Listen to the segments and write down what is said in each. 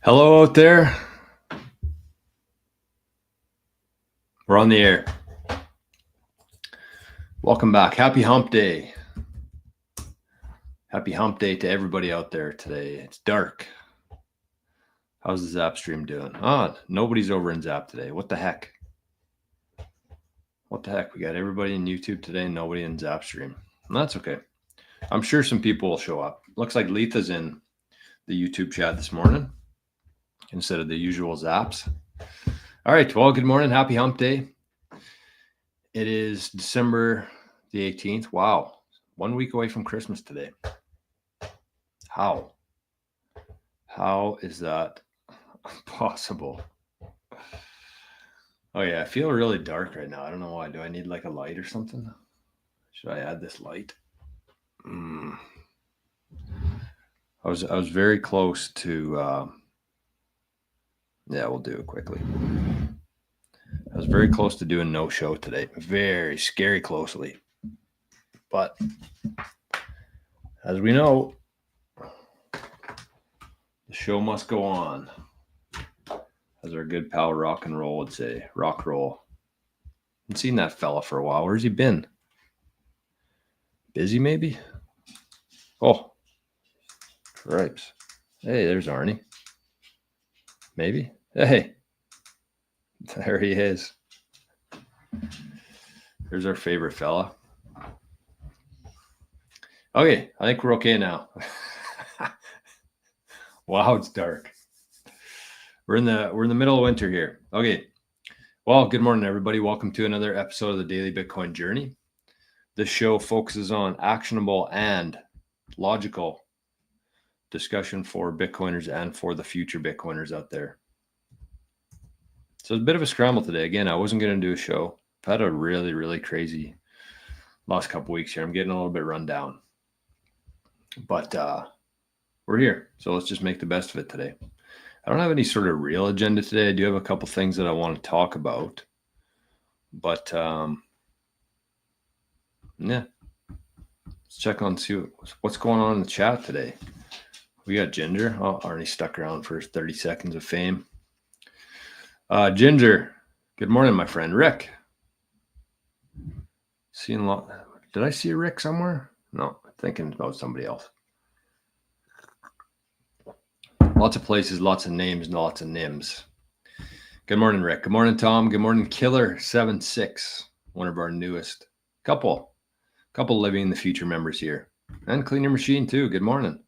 Hello out there. We're on the air. Welcome back. Happy hump day. Happy hump day to everybody out there today. It's dark. How's the Zap stream doing? Nobody's over in Zap today. What the heck? What the heck? We got everybody in YouTube today and nobody in Zap stream. And that's okay. I'm sure some people will show up. Looks like Letha's in the YouTube chat this morning instead of the usual Zaps. All right. Well, good morning. Happy hump day. It is December the 18th. Wow. 1 week away from Christmas today. How is that possible? Oh yeah, I feel really dark right now. I don't know why. Do I need like a light or something? Should I add this light? I was very close to yeah, we'll do it quickly. I was very close to doing no show today. Very scary closely. But as we know, the show must go on. As our good pal Rock and Roll would say. Rock roll. Haven't seen that fella for a while. Where's he been? Busy maybe? Oh. Cripes. Hey, there's Arnie. Maybe? Hey. There he is. There's our favorite fella. Okay, I think we're okay now. Wow, it's dark. We're in the middle of winter here. Okay. Well, good morning, everybody. Welcome to another episode of the Daily Bitcoin Journey. This show focuses on actionable and logical discussion for Bitcoiners and for the future Bitcoiners out there. So it's a bit of a scramble today. Again, I wasn't going to do a show. I've had a really, really crazy last couple weeks here. I'm getting a little bit run down. But we're here. So let's just make the best of it today. I don't have any sort of real agenda today. I do have a couple things that I want to talk about. But yeah. Let's check on, see what's going on in the chat today. We got Ginger. Oh, Arnie stuck around for 30 seconds of fame. Ginger, good morning, my friend. Rick. Seeing a lot. Did I see a Rick somewhere? No, thinking about somebody else. Lots of places, lots of names, and lots of nims. Good morning, Rick. Good morning, Tom. Good morning, Killer76, one of our newest couple living in the future members here. And Clean Your Machine too. Good morning.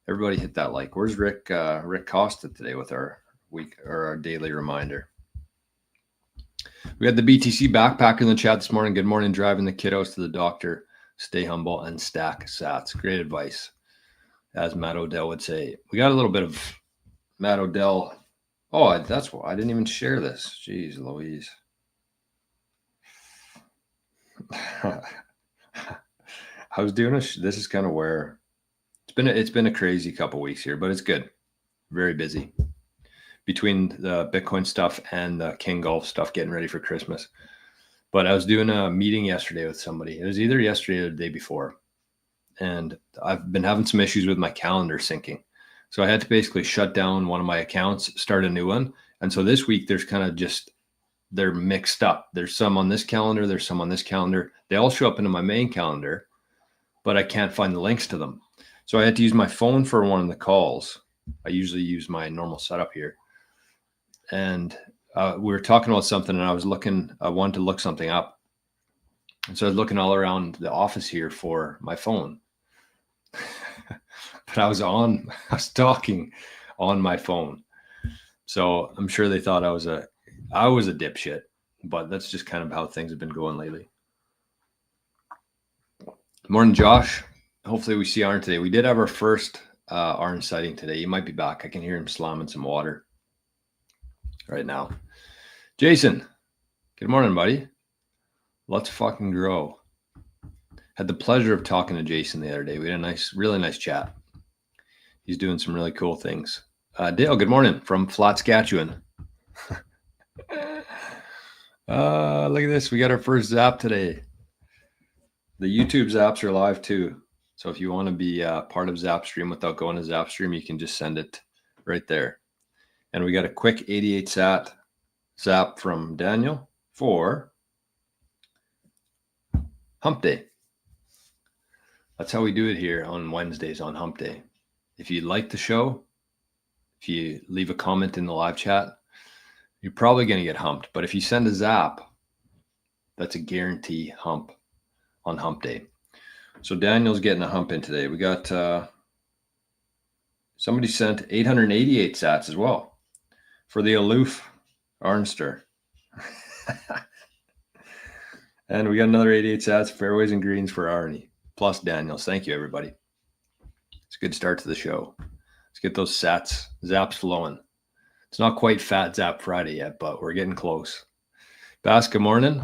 Everybody hit that like. Where's Rick Costa today with our week or our daily reminder? We had the BTC backpacker in the chat this morning. Good morning, driving the kiddos to the doctor. Stay humble and stack sats. Great advice, as Matt Odell would say. We got a little bit of Matt Odell. Oh, that's why I didn't even share this. Jeez Louise. I was doing this is kind of where it's been a crazy couple weeks here, but it's good. Very busy between the Bitcoin stuff and the knggolf stuff, getting ready for Christmas. But I was doing a meeting yesterday with somebody. It was either yesterday or the day before. And I've been having some issues with my calendar syncing. So I had to basically shut down one of my accounts, start a new one. And so this week there's kind of they're mixed up. There's some on this calendar. There's some on this calendar. They all show up into my main calendar, but I can't find the links to them. So I had to use my phone for one of the calls. I usually use my normal setup here. And we were talking about something and I wanted to look something up. And so I was looking all around the office here for my phone. But I was talking on my phone. So I'm sure they thought I was a dipshit, but that's just kind of how things have been going lately. Morning, Josh. Hopefully we see Arnie today. We did have our first Arnie sighting today. He might be back. I can hear him slamming some water right now. Jason, good morning, buddy. Let's fucking grow. Had the pleasure of talking to Jason the other day. We had a really nice chat. He's doing some really cool things. Dale, good morning from Flat, Saskatchewan. Look at this. We got our first Zap today. The YouTube Zaps are live too. So if you want to be part of Zapstream without going to Zapstream, you can just send it right there. And we got a quick 88 sat zap from Daniel for Hump Day. That's how we do it here on Wednesdays on Hump Day. If you like the show, if you leave a comment in the live chat, you're probably going to get humped. But if you send a zap, that's a guarantee hump on Hump Day. So Daniel's getting a hump in today. We got somebody sent 888 sats as well for the aloof Arnster. And we got another 88 sats, fairways and greens for Arnie, plus Daniels. Thank you, everybody. It's a good start to the show. Let's get those zaps flowing. It's not quite Fat Zap Friday yet, but we're getting close. Bass, good morning.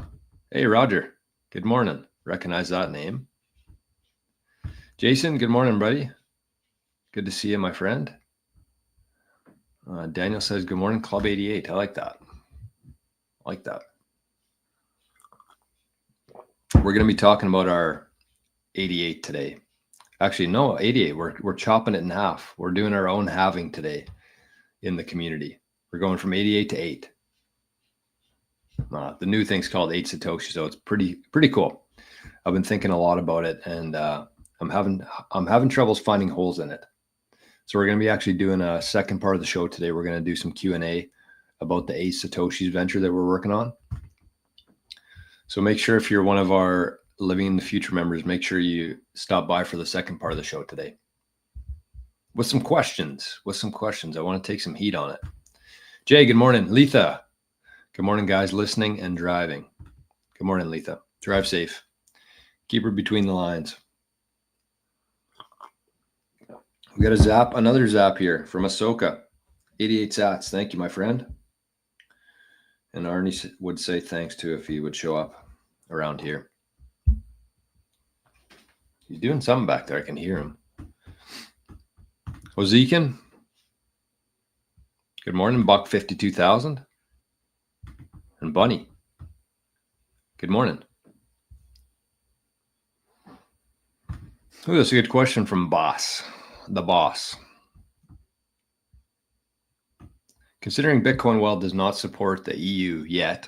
Hey, Roger. Good morning. Recognize that name. Jason, good morning, buddy. Good to see you, my friend. Daniel says, good morning, Club 88. I like that. We're going to be talking about our 88 today. Actually, no, 88. We're chopping it in half. We're doing our own halving today in the community. We're going from 88 to 8. The new thing's called 8 Satoshi, so it's pretty cool. I've been thinking a lot about it, and I'm having troubles finding holes in it. So we're going to be actually doing a second part of the show today. We're going to do some Q&A about the 8 Satoshis venture that we're working on. So make sure if you're one of our Living in the Future members, make sure you stop by for the second part of the show today. With some questions. I want to take some heat on it. Jay, good morning. Letha. Good morning, guys, listening and driving. Good morning, Letha. Drive safe. Keep her between the lines. We got another zap here from Ahsoka. 88 sats. Thank you, my friend. And Arnie would say thanks too if he would show up around here. He's doing something back there. I can hear him. Ozekin. Good morning, Buck 52,000. And Bunny. Good morning. Ooh, that's a good question from the boss. Considering Bitcoin Wallet does not support the EU yet,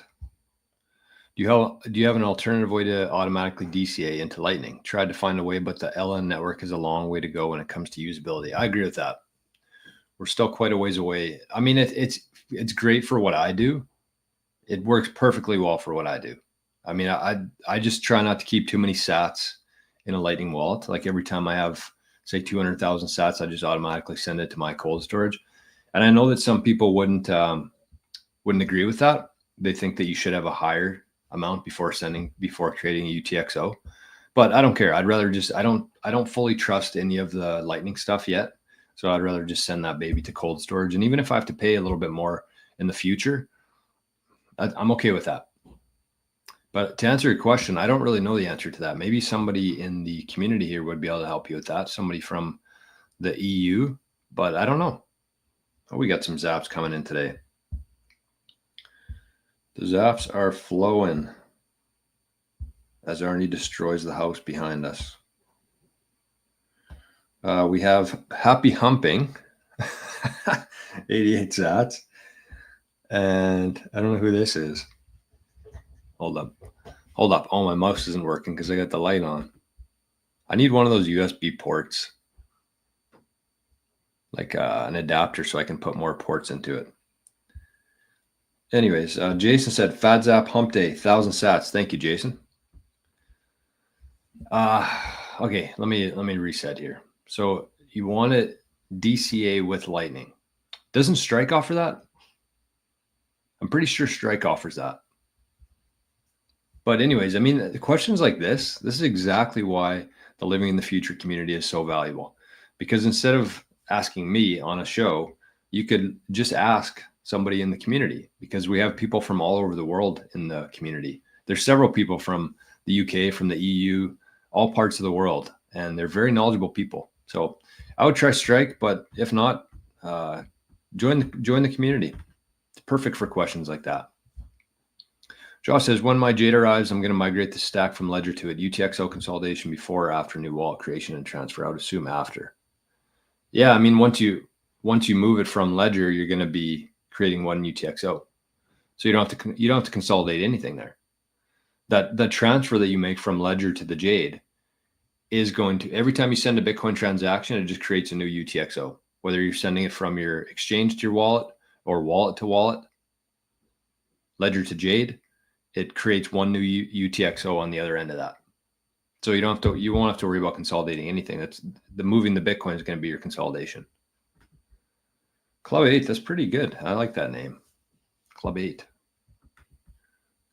do you have an alternative way to automatically DCA into Lightning? Tried to find a way, but the LN network is a long way to go when it comes to usability. I agree with that. We're still quite a ways away. I mean, it's great for what I do. It works perfectly well for what I do. I mean, I just try not to keep too many sats in a Lightning wallet. Like every time I have, say, 200,000 sats, I just automatically send it to my cold storage. And I know that some people wouldn't agree with that. They think that you should have a higher amount before creating a UTXO. But I don't care. I'd rather just I don't fully trust any of the Lightning stuff yet. So I'd rather just send that baby to cold storage. And even if I have to pay a little bit more in the future, I'm okay with that. But to answer your question, I don't really know the answer to that. Maybe somebody in the community here would be able to help you with that. Somebody from the EU, but I don't know. Oh, we got some zaps coming in today. The zaps are flowing as Arnie destroys the house behind us. We have Happy Humping, 88 sats. And I don't know who this is. Hold up. Oh, my mouse isn't working because I got the light on. I need one of those USB ports, like an adapter, so I can put more ports into it. Anyways, Jason said, FADZAP Hump Day, 1,000 sats. Thank you, Jason. Okay, let me reset here. So you want to DCA with Lightning. Doesn't Strike offer that? I'm pretty sure Strike offers that. But anyways, I mean, the questions like this is exactly why the Living in the Future community is so valuable. Because instead of asking me on a show, you could just ask somebody in the community, because we have people from all over the world in the community. There's several people from the UK, from the EU, all parts of the world, and they're very knowledgeable people. So I would try Strike, but if not, join the community. It's perfect for questions like that. Josh says, when my Jade arrives, I'm going to migrate the stack from Ledger to it. UTXO consolidation before or after new wallet creation and transfer? I would assume after. Yeah, I mean, once you once you move it from Ledger, you're going to be creating one UTXO. So you don't have to consolidate anything there. That transfer that you make from Ledger to the Jade is going to, every time you send a Bitcoin transaction, it just creates a new UTXO, whether you're sending it from your exchange to your wallet or wallet to wallet, Ledger to Jade, it creates one new UTXO on the other end of that. So you won't have to worry about consolidating anything. That's the moving the Bitcoin is going to be your consolidation. Club 8, that's pretty good. I like that name. Club 8.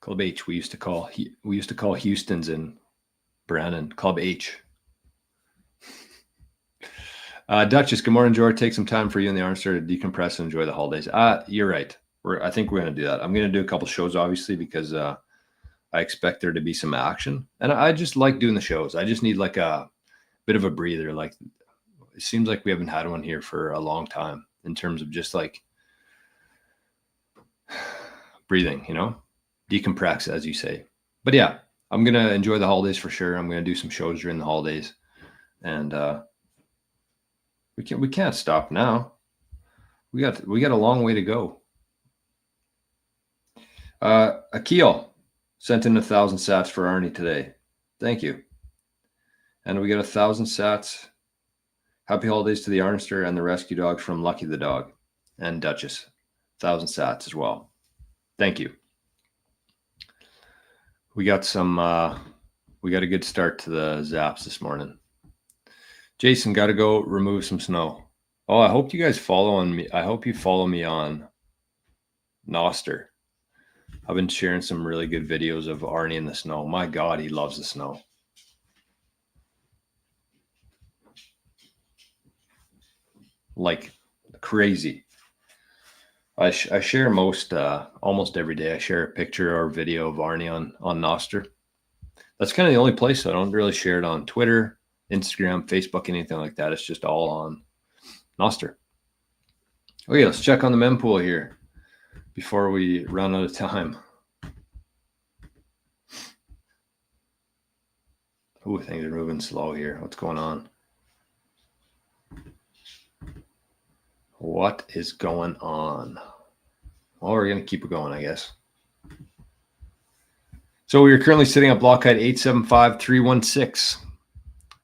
Club H, we used to call Houston's in Brandon. Club H. Duchess, good morning, George. Take some time for you and the Arnster to decompress and enjoy the holidays. You're right. I think we're going to do that. I'm going to do a couple shows, obviously, because I expect there to be some action. And I just like doing the shows. I just need like a bit of a breather. Like, it seems like we haven't had one here for a long time in terms of just like breathing, decompress, as you say. But yeah, I'm going to enjoy the holidays for sure. I'm going to do some shows during the holidays. And we can't stop now. We got a long way to go. Akil sent in 1,000 sats for Arnie today. Thank you. And we got 1,000 sats. Happy holidays to the Arnster and the rescue dogs from Lucky the Dog and Duchess. 1,000 sats as well. Thank you. We got a good start to the zaps this morning. Jason, got to go remove some snow. Oh, I hope you guys follow me. I hope you follow me on Nostr. I've been sharing some really good videos of Arnie in the snow. My God, he loves the snow. Like crazy. I share almost every day. I share a picture or video of Arnie on Nostr. That's kind of the only place. I don't really share it on Twitter, Instagram, Facebook, anything like that. It's just all on Nostr. Okay, let's check on the MenPool here before we run out of time. Ooh, things are moving slow here. What's going on? What is going on? Well, we're going to keep it going, I guess. So we are currently sitting at block height 875,316.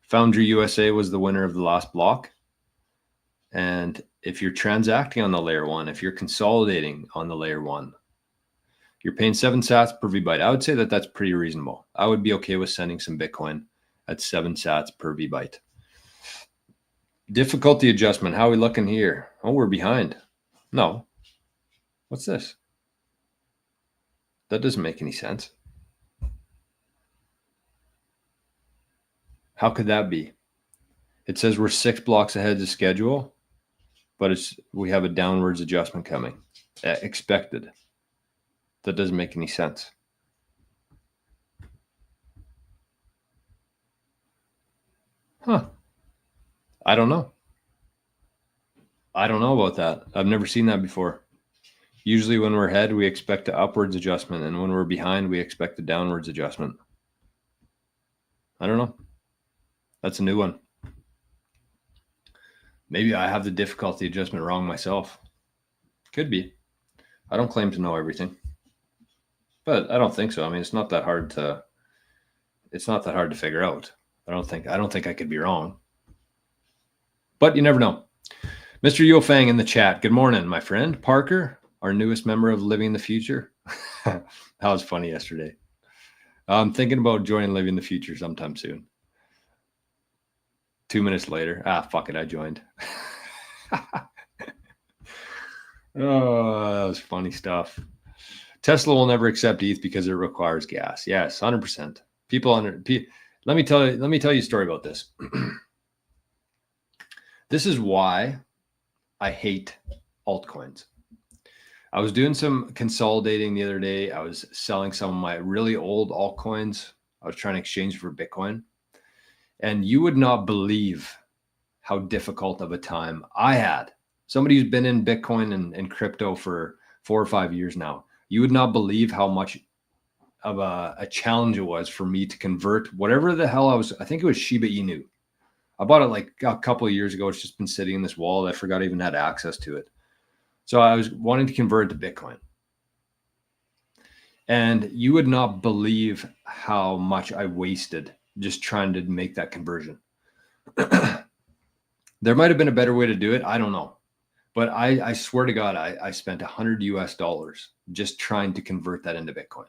Foundry USA was the winner of the last block. And if you're transacting on the layer 1, if you're consolidating on the layer 1, you're paying 7 sats per VByte. I would say that that's pretty reasonable. I would be okay with sending some Bitcoin at 7 sats per VByte. Difficulty adjustment. How are we looking here? Oh, we're behind. No. What's this? That doesn't make any sense. How could that be? It says we're 6 blocks ahead of schedule, but we have a downwards adjustment coming. Expected. That doesn't make any sense. Huh. I don't know. I don't know about that. I've never seen that before. Usually when we're ahead, we expect an upwards adjustment, and when we're behind, we expect a downwards adjustment. I don't know. That's a new one. Maybe I have the difficulty adjustment wrong myself. Could be. I don't claim to know everything, but I don't think so. I mean, it's not that hard to figure out. I don't think I could be wrong, but you never know. Mr. Yofang in the chat. Good morning, my friend. Parker, our newest member of Living the Future. That was funny yesterday. I'm thinking about joining Living the Future sometime soon. 2 minutes later, fuck it, I joined. Oh, that was funny stuff. Tesla will never accept ETH because it requires gas. Yes, 100%. Let me tell you a story about this. This is why I hate altcoins. I was doing some consolidating the other day. I was selling some of my really old altcoins. I was trying to exchange for Bitcoin. And you would not believe how difficult of a time I had. Somebody who's been in Bitcoin and crypto for 4 or 5 years now. You would not believe how much of a challenge it was for me to convert whatever the hell I think it was Shiba Inu. I bought it like a couple of years ago. It's just been sitting in this wallet. I forgot I even had access to it. So I was wanting to convert it to Bitcoin. And you would not believe how much I wasted just trying to make that conversion. There might have been a better way to do it. I don't know. But I swear to God, I spent $100 just trying to convert that into Bitcoin,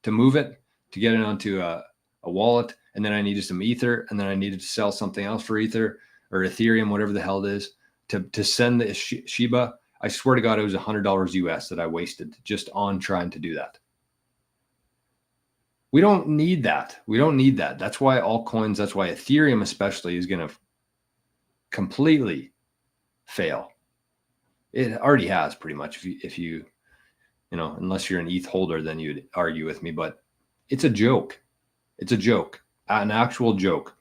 to move it, to get it onto a wallet. And then I needed some Ether. And then I needed to sell something else for Ether or Ethereum, whatever the hell it is, to send the Shiba. I swear to God, it was $100 US that I wasted just on trying to do that. We don't need that. We don't need that. That's why altcoins, that's why Ethereum especially is going to completely fail. It already has pretty much. If you know, unless you're an ETH holder, then you'd argue with me, but it's a joke. It's a joke, an actual joke.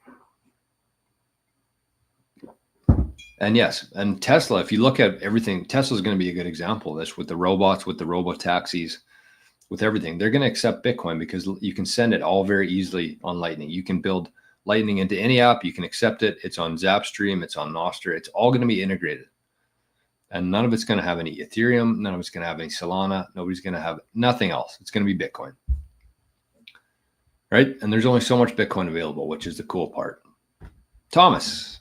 And yes, and Tesla, if you look at everything, Tesla's going to be a good example of this with the robots, with the robo-taxis, with everything. They're going to accept Bitcoin because you can send it all very easily on Lightning. You can build Lightning into any app. You can accept it. It's on Zapstream. It's on Nostr. It's all going to be integrated. And none of it's going to have any Ethereum. None of it's going to have any Solana. Nobody's going to have nothing else. It's going to be Bitcoin. Right? And there's only so much Bitcoin available, which is the cool part. Thomas.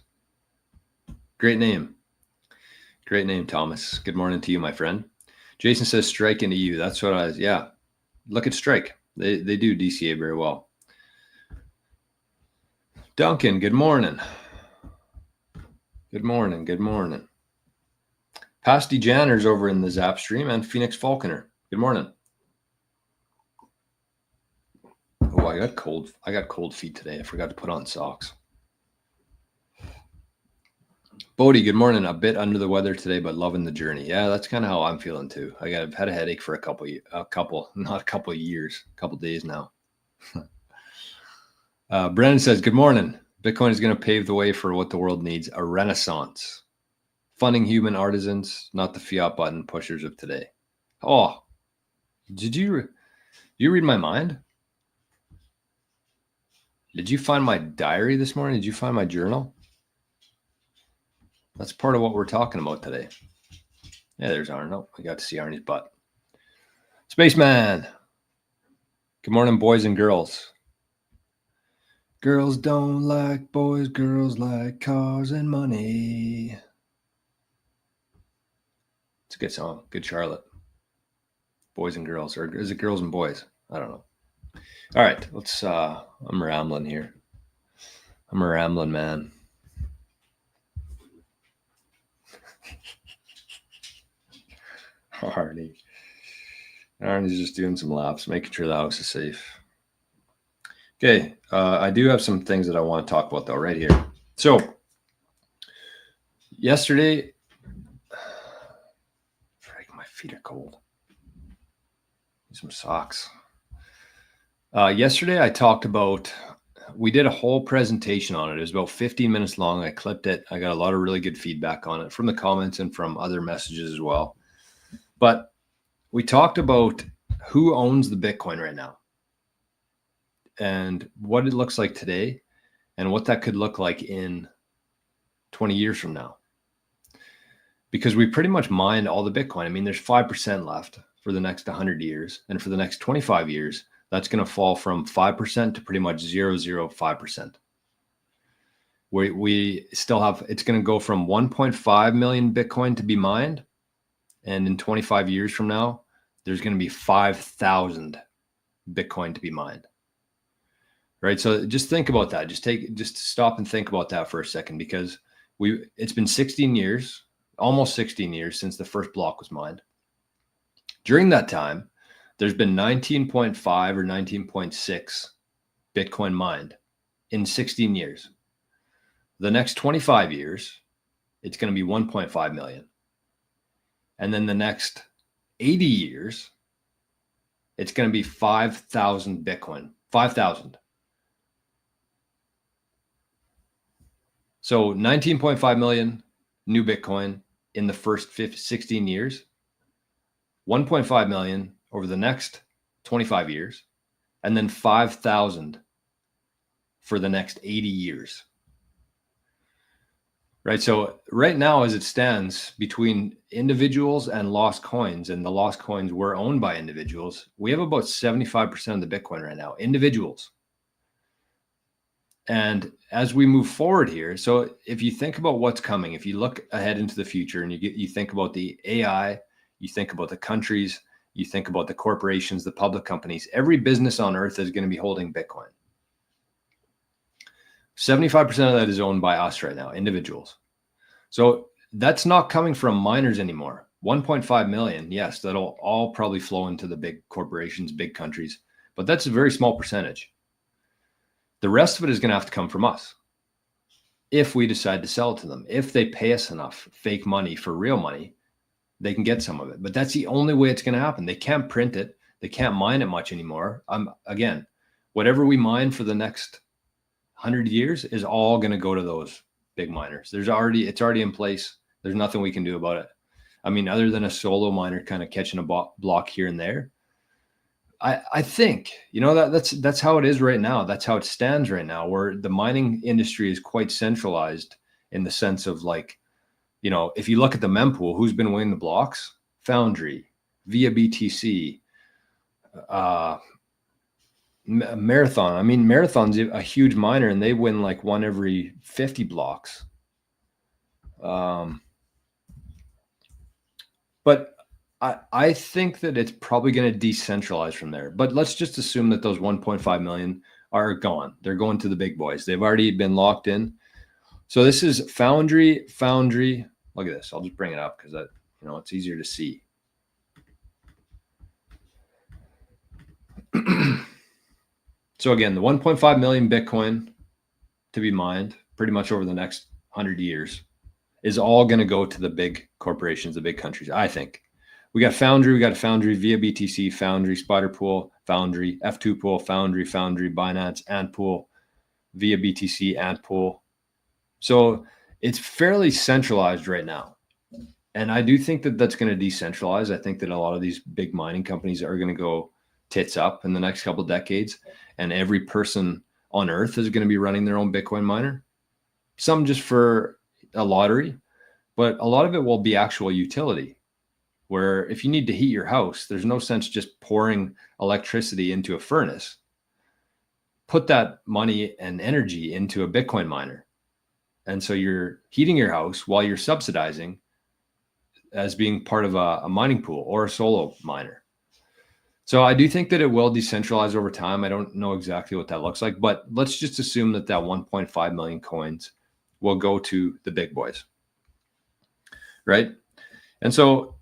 Great name. Great name, Thomas. Good morning to you, my friend. Jason says strike into you. That's what I was. Yeah. Look at Strike. They do DCA very well. Duncan, good morning. Good morning. Good morning. Pasty Janner's over in the Zap stream and Phoenix Falconer. Good morning. Oh, I got cold feet today. I forgot to put on socks. Bodie, good morning. A bit under the weather today, but loving the journey. Yeah, that's kind of how I'm feeling too. I've had a headache for a couple of days now. Brennan says, good morning. Bitcoin is going to pave the way for what the world needs, a renaissance. Funding human artisans, not the fiat button pushers of today. Oh, did you read my mind? Did you find my diary this morning? Did you find my journal? That's part of what we're talking about today. Yeah, there's Arnie. Oh, we got to see Arnie's butt. Spaceman. Good morning, boys and girls. Girls don't like boys. Girls like cars and money. It's a good song. Good Charlotte. Boys and girls. Or is it girls and boys? I don't know. All right. Let's, I'm rambling here. I'm a rambling man. Arnie's just doing some laps, making sure the house is safe. Okay, I do have some things that I want to talk about though right here. So yesterday, my feet are cold. Need some socks. Yesterday I talked about, we did a whole presentation on it. It was about 15 minutes long. I clipped it. I got a lot of really good feedback on it from the comments and from other messages as well. But we talked about who owns the Bitcoin right now and what it looks like today and what that could look like in 20 years from now. Because we pretty much mined all the Bitcoin. I mean, there's 5% left for the next 100 years. And for the next 25 years, that's going to fall from 5% to pretty much 0.005%. We still have, it's going to go from 1.5 million Bitcoin to be mined. And in 25 years from now, there's going to be 5,000 Bitcoin to be mined. Right? So just think about that. Just stop and think about that for a second, because it's been 16 years, almost 16 years since the first block was mined. During that time, there's been 19.5 or 19.6 Bitcoin mined in 16 years. The next 25 years, it's going to be 1.5 million. And then the next 80 years, it's going to be 5,000 Bitcoin, 5,000. So 19.5 million new Bitcoin in the first 16 years, 1.5 million over the next 25 years, and then 5,000 for the next 80 years. right? So right now, as it stands, between individuals and lost coins, and the lost coins were owned by individuals, we have about 75% of the Bitcoin right now, individuals. And as we move forward here, so if you think about what's coming, if you look ahead into the future and you think about the AI, you think about the countries, you think about the corporations, the public companies, every business on earth is going to be holding Bitcoin. 75% of that is owned by us right now, individuals. So that's not coming from miners anymore. 1.5 million, yes, that'll all probably flow into the big corporations, big countries, but that's a very small percentage. The rest of it is going to have to come from us if we decide to sell it to them. If they pay us enough fake money for real money, they can get some of it. But that's the only way it's going to happen. They can't print it. They can't mine it much anymore. Again, whatever we mine for the next 100 years is all going to go to those big miners. It's already in place. There's nothing we can do about it. I mean, other than a solo miner kind of catching a block here and there. I think, that's how it is right now. That's how it stands right now, where the mining industry is quite centralized in the sense of like, if you look at the MenPool, who's been winning the blocks? Foundry, via BTC, Marathon. I mean, Marathon's a huge miner and they win like one every 50 blocks. But I think that it's probably going to decentralize from there. But let's just assume that those 1.5 million are gone. They're going to the big boys. They've already been locked in. So this is Foundry. Look at this. I'll just bring it up because it's easier to see. So again, the 1.5 million Bitcoin to be mined pretty much over the next 100 years is all going to go to the big corporations, the big countries, I think. We got Foundry via BTC, Foundry, Spider Pool, Foundry, F2 Pool, Foundry, Binance, Ant Pool, via BTC, Ant Pool. So it's fairly centralized right now. And I do think that that's going to decentralize. I think that a lot of these big mining companies are going to go tits up in the next couple of decades. And every person on earth is going to be running their own Bitcoin miner. Some just for a lottery, but a lot of it will be actual utility. Where if you need to heat your house, there's no sense just pouring electricity into a furnace. Put that money and energy into a Bitcoin miner. And so you're heating your house while you're subsidizing as being part of a mining pool or a solo miner. So I do think that it will decentralize over time. I don't know exactly what that looks like, but let's just assume that 1.5 million coins will go to the big boys, right? And so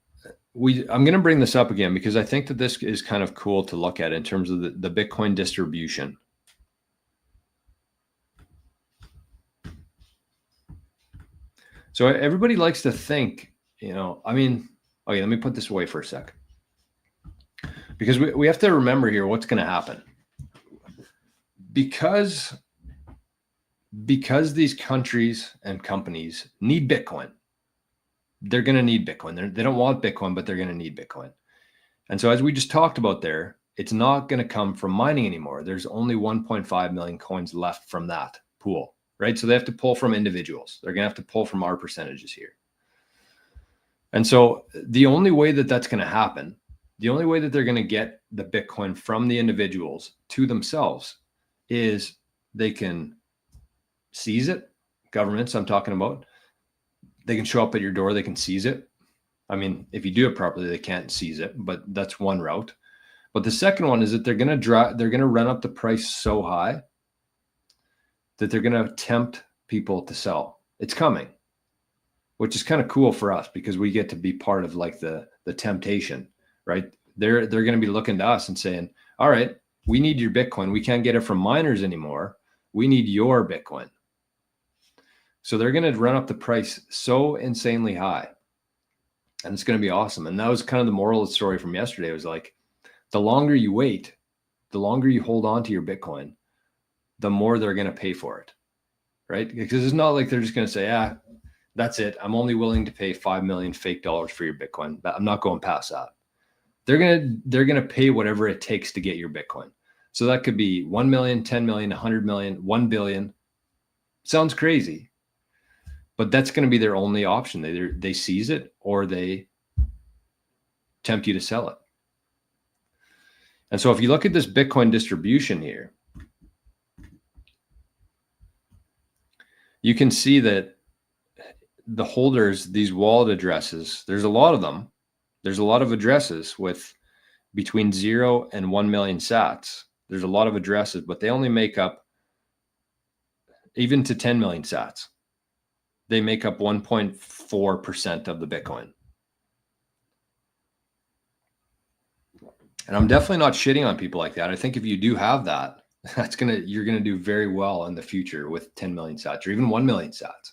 I'm going to bring this up again because I think that this is kind of cool to look at in terms of the Bitcoin distribution. So everybody likes to think, okay, let me put this away for a sec. Because we have to remember here what's going to happen. Because these countries and companies need Bitcoin, they're going to need Bitcoin. They don't want Bitcoin, but they're going to need Bitcoin. And so as we just talked about there, it's not going to come from mining anymore. There's only 1.5 million coins left from that pool, right? So they have to pull from individuals. They're going to have to pull from our percentages here. And so the only way that that's going to happen, the only way that they're going to get the Bitcoin from the individuals to themselves is they can seize it. Governments I'm talking about. They can show up at your door. They can seize it. I mean, if you do it properly, they can't seize it, but that's one route. But the second one is that they're going to run up the price so high that they're going to tempt people to sell. It's coming, which is kind of cool for us because we get to be part of like the temptation, right? They're going to be looking to us and saying, all right, we need your Bitcoin. We can't get it from miners anymore. We need your Bitcoin. So they're going to run up the price so insanely high. And it's going to be awesome. And that was kind of the moral of the story from yesterday. It was like, the longer you wait, the longer you hold on to your Bitcoin, the more they're going to pay for it, right? Because it's not like they're just going to say, that's it. I'm only willing to pay 5 million fake dollars for your Bitcoin. I'm not going past that. They're going to pay whatever it takes to get your Bitcoin. So that could be 1 million, 10 million, 100 million, 1 billion. Sounds crazy. But that's going to be their only option. They seize it or they tempt you to sell it. And so if you look at this Bitcoin distribution here, you can see that the holders, these wallet addresses, there's a lot of them. There's a lot of addresses with between 0 and 1 million sats. There's a lot of addresses, but they only make up, even to 10 million sats, they make up 1.4% of the Bitcoin. And I'm definitely not shitting on people like that. I think if you do have that, you're gonna do very well in the future with 10 million sats or even 1 million sats.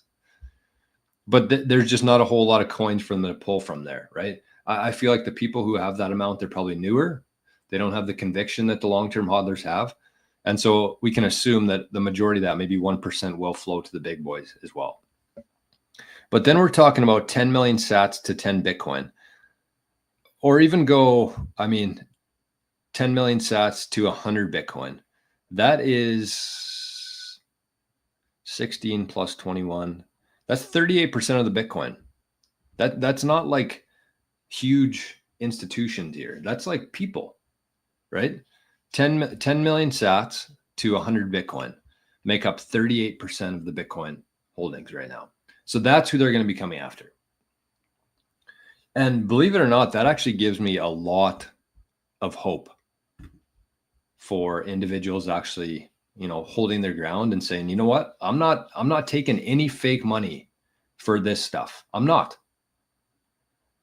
But there's just not a whole lot of coins for them to pull from there, right? I feel like the people who have that amount, they're probably newer. They don't have the conviction that the long-term hodlers have. And so we can assume that the majority of that, maybe 1%, will flow to the big boys as well. But then we're talking about 10 million sats to 10 Bitcoin. Or even go, 10 million sats to 100 Bitcoin. That is 16 plus 21. That's 38% of the Bitcoin. That's not like huge institutions here. That's like people, right? 10 million sats to 100 Bitcoin make up 38% of the Bitcoin holdings right now. So that's who they're going to be coming after. And believe it or not, that actually gives me a lot of hope for individuals actually, holding their ground and saying, you know what, I'm not taking any fake money for this stuff. I'm not.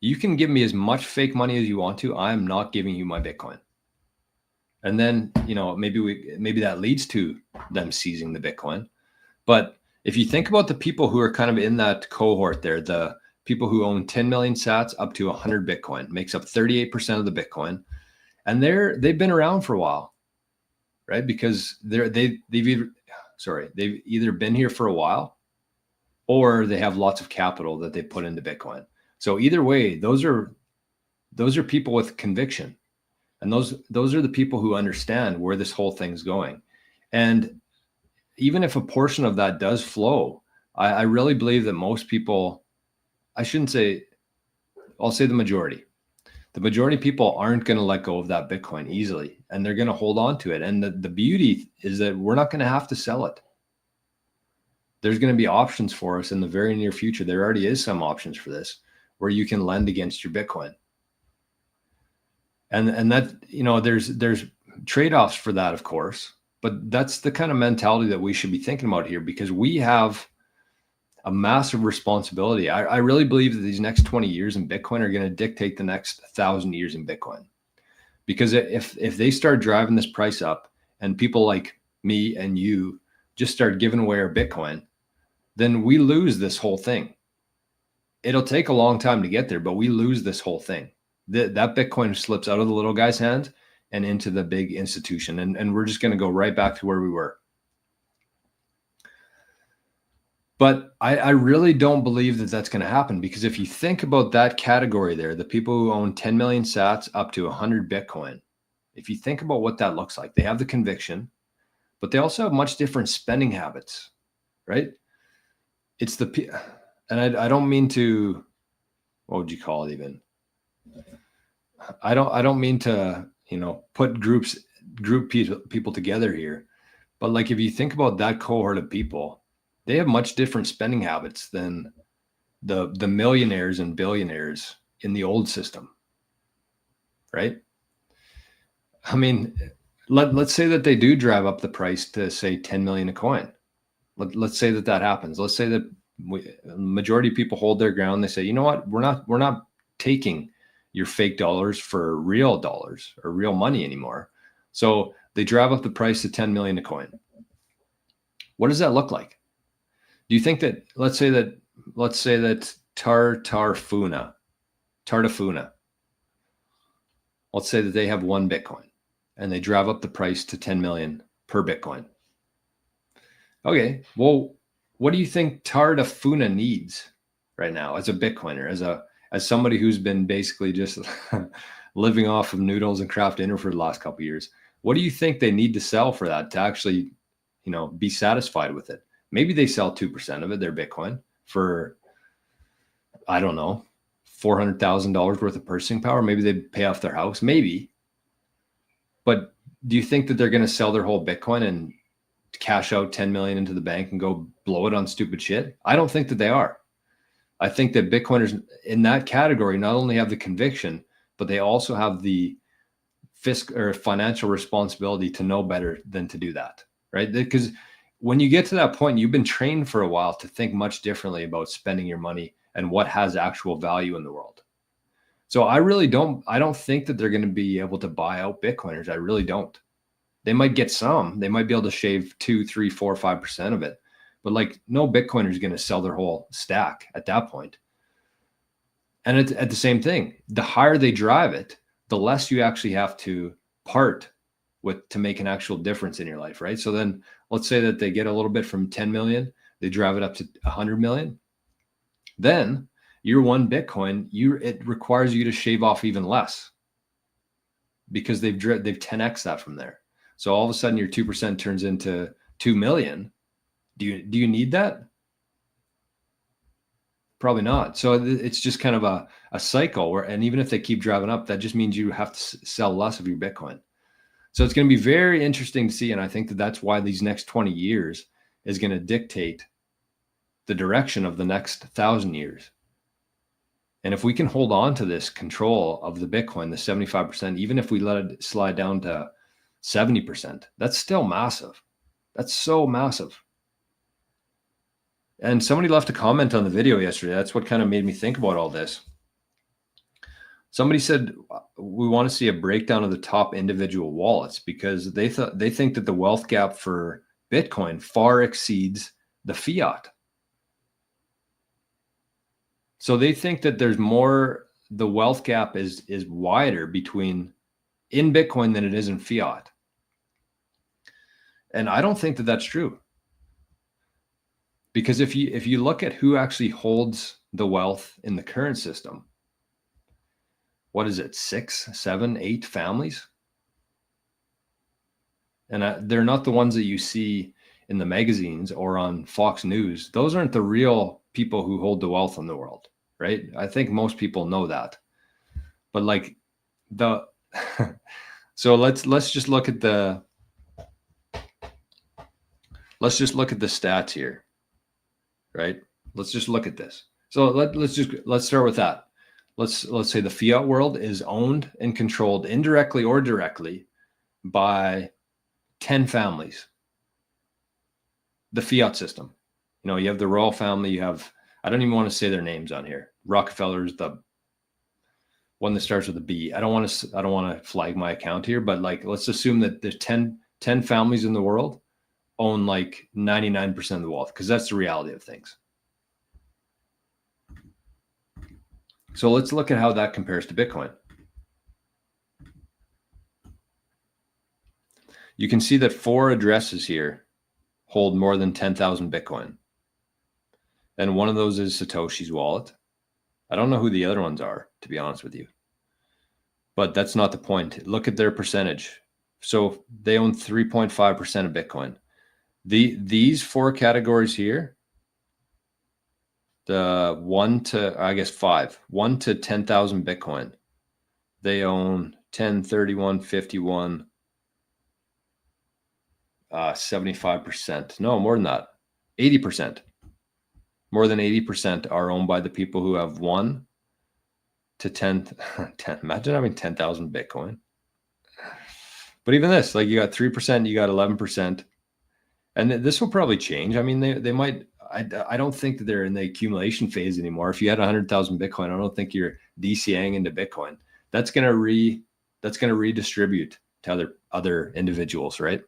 You can give me as much fake money as you want to. I'm not giving you my Bitcoin. And then, maybe that leads to them seizing the Bitcoin. But if you think about the people who are kind of in that cohort there, the people who own 10 million sats up to 100 Bitcoin, makes up 38% of the Bitcoin. And they've been around for a while, right? Because they've either been here for a while or they have lots of capital that they put into Bitcoin. So either way, those are people with conviction. And those are the people who understand where this whole thing's going. And even if a portion of that does flow, I really believe that most people, I'll say the majority. The majority of people aren't going to let go of that Bitcoin easily, and they're going to hold on to it. And the beauty is that we're not going to have to sell it. There's going to be options for us in the very near future. There already is some options for this where you can lend against your Bitcoin. And that, there's trade-offs for that, of course, but that's the kind of mentality that we should be thinking about here, because we have a massive responsibility. I really believe that these next 20 years in Bitcoin are going to dictate the next 1,000 years in Bitcoin. Because if they start driving this price up and people like me and you just start giving away our Bitcoin, then we lose this whole thing. It'll take a long time to get there, but we lose this whole thing. That Bitcoin slips out of the little guy's hand and into the big institution. And we're just going to go right back to where we were. But I really don't believe that that's going to happen, because if you think about that category there, the people who own 10 million sats up to 100 Bitcoin, if you think about what that looks like, they have the conviction, but they also have much different spending habits, right? It's and I don't mean to, what would you call it even? I don't mean to, put group people together here, but like if you think about that cohort of people, they have much different spending habits than the millionaires and billionaires in the old system, right? I mean, let's say that they do drive up the price to say 10 million a coin. Let's say that happens. Let's say that majority of people hold their ground. They say, you know what, we're not taking your fake dollars for real dollars or real money anymore. So they drive up the price to 10 million a coin. What does that look like? Do you think that, let's say that Tartafuna, let's say that they have 1 Bitcoin and they drive up the price to 10 million per Bitcoin. Okay, well, what do you think Tartafuna needs right now as a Bitcoiner, as somebody who's been basically just living off of noodles and craft dinner for the last couple of years? What do you think they need to sell for that to actually, be satisfied with it? Maybe they sell 2% of it, their Bitcoin, for, I don't know, $400,000 worth of purchasing power. Maybe they pay off their house, maybe. But do you think that they're going to sell their whole Bitcoin and cash out 10 million into the bank and go blow it on stupid shit? I don't think that they are. I think that Bitcoiners in that category not only have the conviction, but they also have the financial responsibility to know better than to do that, right? Because when you get to that point, you've been trained for a while to think much differently about spending your money and what has actual value in the world. So I don't think that they're going to be able to buy out Bitcoiners. I really don't. They might get some, they might be able to shave 2, 3, 4, 5% of it. But like no Bitcoiner is going to sell their whole stack at that point. And at the same thing, the higher they drive it, the less you actually have to part with to make an actual difference in your life, right? So then let's say that they get a little bit from 10 million, they drive it up to 100 million. Then your one Bitcoin, it requires you to shave off even less because they've 10x that from there. So all of a sudden your 2% turns into 2 million. Do you need that? Probably not. So it's just kind of a cycle where, and even if they keep driving up, that just means you have to sell less of your Bitcoin. So it's going to be very interesting to see. And I think that that's why these next 20 years is going to dictate the direction of the next 1,000 years. And if we can hold on to this control of the Bitcoin, the 75%, even if we let it slide down to 70%, that's still massive. That's so massive. And somebody left a comment on the video yesterday. That's what kind of made me think about all this. Somebody said, we want to see a breakdown of the top individual wallets because they think that the wealth gap for Bitcoin far exceeds the fiat. So they think that there's more, the wealth gap is wider between in Bitcoin than it is in fiat. And I don't think that that's true. Because if you look at who actually holds the wealth in the current system, what is it, 6, 7, 8 families? And they're not the ones that you see in the magazines or on Fox News. Those aren't the real people who hold the wealth in the world, right? I think most people know that. But like so let's just look at the stats here. Right? Let's just look at this. So let's start with that. Let's say the fiat world is owned and controlled indirectly or directly by 10 families. The fiat system. You know, you have the royal family, you have, I don't even want to say their names on here. Rockefeller's the one that starts with a B. I don't want to flag my account here, but like let's assume that there's 10 families in the world own like 99% of the wealth, because that's the reality of things. So let's look at how that compares to Bitcoin. You can see that 4 addresses here hold more than 10,000 Bitcoin. And one of those is Satoshis Wallet. I don't know who the other ones are, to be honest with you. But that's not the point. Look at their percentage. So they own 3.5% of Bitcoin. These 4 categories here, the 1 to 10,000 Bitcoin, they own 10, 31, 51, 75%. No, more than that. 80%. More than 80% are owned by the people who have 1 to 10. Imagine having 10,000 Bitcoin. But even this, like you got 3%, you got 11%. And this will probably change. I mean, they might, I don't think that they're in the accumulation phase anymore. If you had 100,000 Bitcoin, I don't think you're DCAing into Bitcoin. That's going to redistribute to other individuals, right?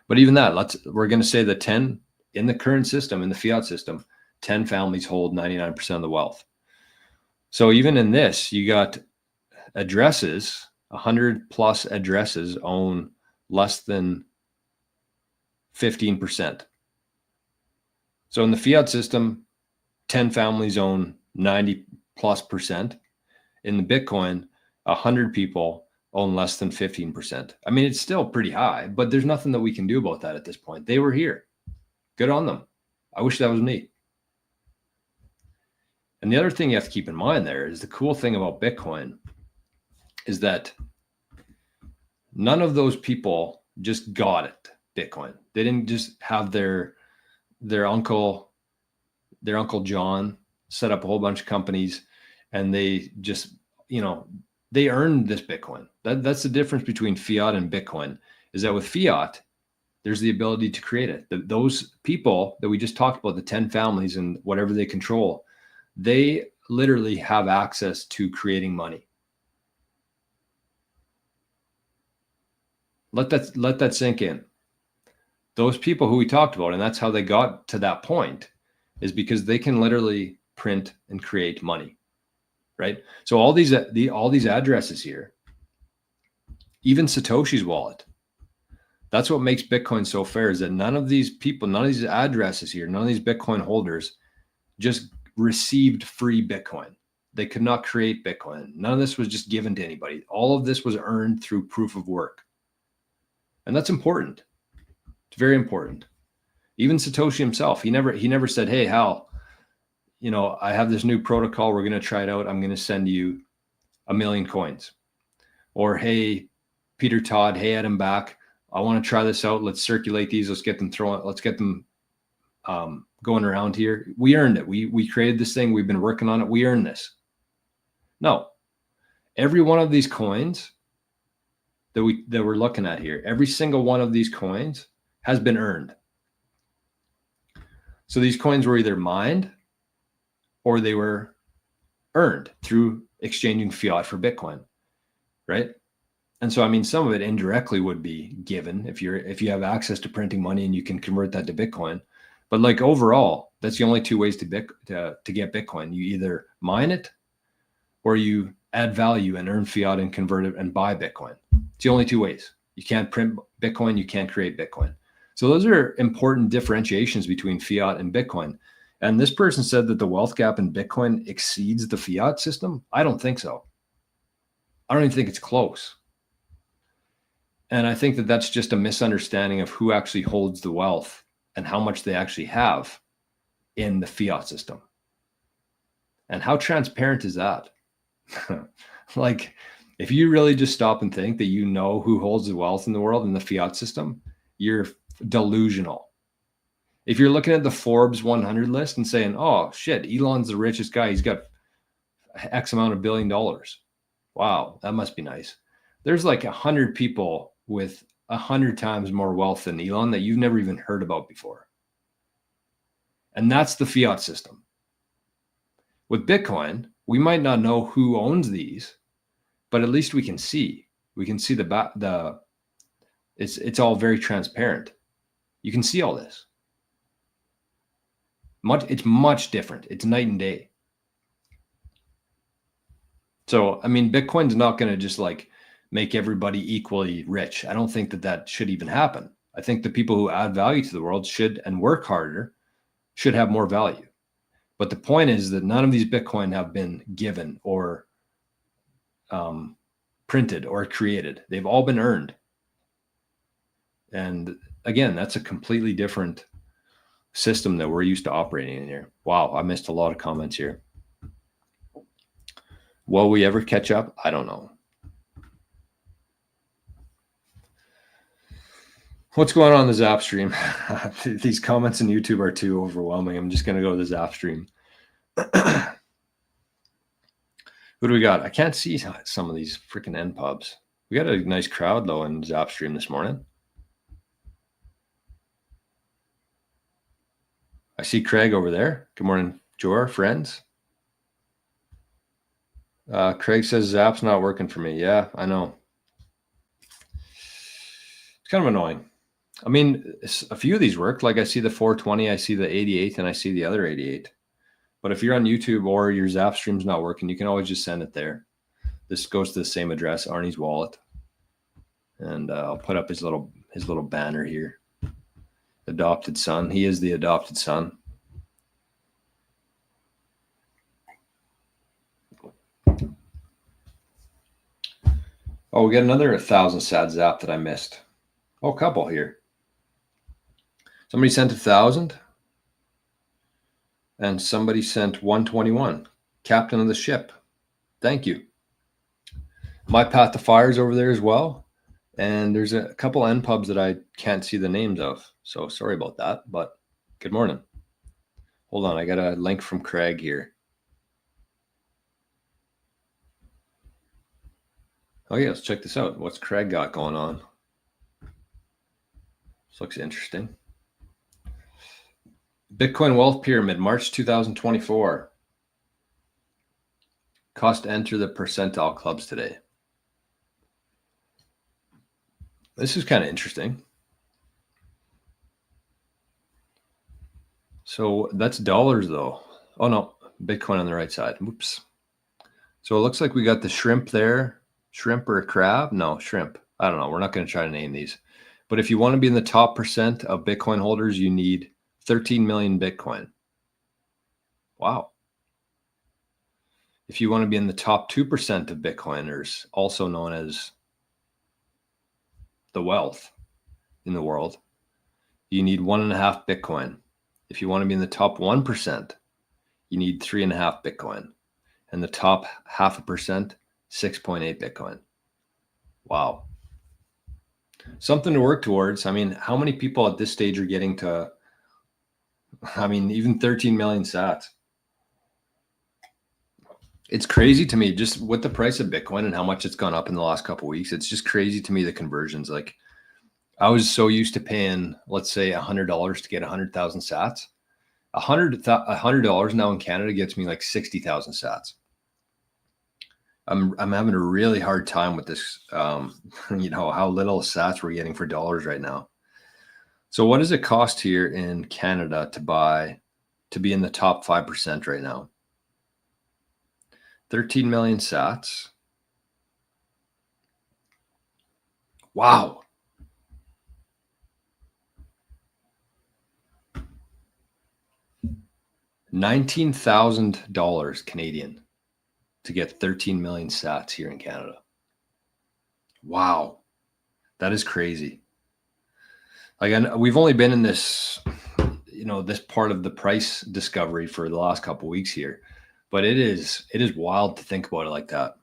But even that, we're going to say that 10 in the current system, in the fiat system, 10 families hold 99% of the wealth. So even in this, you got addresses, 100 plus addresses own less than 15%. So in the fiat system, 10 families own 90+%. In the Bitcoin, 100 people own less than 15%. I mean, it's still pretty high, but there's nothing that we can do about that at this point. They were here. Good on them. I wish that was me. And the other thing you have to keep in mind there is the cool thing about Bitcoin is that none of those people just got it, Bitcoin. They didn't just have their uncle John set up a whole bunch of companies and they just, they earned this Bitcoin. That's the difference between fiat and Bitcoin, is that with fiat, there's the ability to create it. Those people that we just talked about, the 10 families and whatever they control, they literally have access to creating money. Let that sink in. Those people who we talked about, and that's how they got to that point, is because they can literally print and create money, right? So all these addresses here, even Satoshis Wallet, that's what makes Bitcoin so fair, is that none of these people, none of these addresses here, none of these Bitcoin holders just received free Bitcoin. They could not create Bitcoin. None of this was just given to anybody. All of this was earned through proof of work. And that's important. It's very important. Even Satoshi himself, he never said, hey, Hal, I have this new protocol. We're going to try it out. I'm going to send you 1 million coins. Or, hey, Peter Todd, hey, Adam Back, I want to try this out. Let's circulate these. Let's get them going around here. We earned it. We created this thing. We've been working on it. We earned this. No, every one of these coins that we're looking at here, every single one of these coins has been earned. So these coins were either mined or they were earned through exchanging fiat for Bitcoin, right? And so, I mean, some of it indirectly would be given if you have access to printing money and you can convert that to Bitcoin. But like overall, that's the only two ways to get Bitcoin. You either mine it or you add value and earn fiat and convert it and buy Bitcoin. It's the only two ways. You can't print Bitcoin. You can't create Bitcoin. So those are important differentiations between fiat and Bitcoin. And this person said that the wealth gap in Bitcoin exceeds the fiat system. I don't think so. I don't even think it's close. And I think that that's just a misunderstanding of who actually holds the wealth and how much they actually have in the fiat system. And how transparent is that? Like, if you really just stop and think that who holds the wealth in the world in the fiat system, you're delusional. If you're looking at the Forbes 100 list and saying, oh shit, Elon's the richest guy, he's got X amount of $1 billion. Wow, that must be nice. There's like 100 people with 100 times more wealth than Elon that you've never even heard about before. And that's the fiat system. With Bitcoin, we might not know who owns these, but at least we can see. We can see it's all very transparent. You can see all this. It's much different. It's night and day. So, I mean, Bitcoin's not going to just like make everybody equally rich. I don't think that should even happen. I think the people who add value to the world should, and work harder, should have more value. But the point is that none of these Bitcoin have been given or printed or created. They've all been earned. And again, that's a completely different system that we're used to operating in here. Wow, I missed a lot of comments here. Will we ever catch up? I don't know. What's going on in the Zap stream? These comments in YouTube are too overwhelming. I'm just going to go to the Zap stream. Who do we got? I can't see some of these freaking NPubs. We got a nice crowd, though, in Zap stream this morning. I see Craig over there. Good morning, Jor, friends. Craig says Zap's not working for me. Yeah, I know. It's kind of annoying. I mean, a few of these work. Like I see the 420, I see the 88, and I see the other 88. But if you're on YouTube or your Zap stream's not working, you can always just send it there. This goes to the same address, Arnie's wallet. And I'll put up his little banner here. Adopted son. He is the adopted son. Oh, we got another 1,000 sad Zap that I missed. Oh, a couple here. Somebody sent 1,000. And somebody sent 121, captain of the ship. Thank you. My Path to Fire's over there as well. And there's a couple NPubs that I can't see the names of. So sorry about that, but good morning. Hold on, I got a link from Craig here. Oh yeah, let's check this out. What's Craig got going on? This looks interesting. Bitcoin Wealth Pyramid, March 2024. Cost to enter the percentile clubs today. This is kind of interesting. So that's dollars though. Oh no, Bitcoin on the right side. Whoops. So it looks like we got the shrimp there. Shrimp or a crab? No, shrimp. I don't know. We're not going to try to name these. But if you want to be in the top percent of Bitcoin holders, you need 13 million Bitcoin. Wow. If you want to be in the top 2% of Bitcoiners, also known as the wealth in the world, you need 1.5 Bitcoin. If you want to be in the top 1%, you need 3.5 Bitcoin. And the top 0.5%, 6.8 Bitcoin. Wow. Something to work towards. I mean, how many people at this stage are getting to, even 13 million sats? It's crazy to me just with the price of Bitcoin and how much it's gone up in the last couple of weeks. It's just crazy to me, the conversions. Like I was so used to paying, let's say $100 to get 100,000 sats. $100 now in Canada gets me like 60,000 sats. I'm having a really hard time with this, how little sats we're getting for dollars right now. So what does it cost here in Canada to be in the top 5% right now? 13 million sats. Wow. $19,000 Canadian to get 13 million sats here in Canada. Wow. That is crazy. Like, we've only been in this, this part of the price discovery for the last couple of weeks here, but it is wild to think about it like that.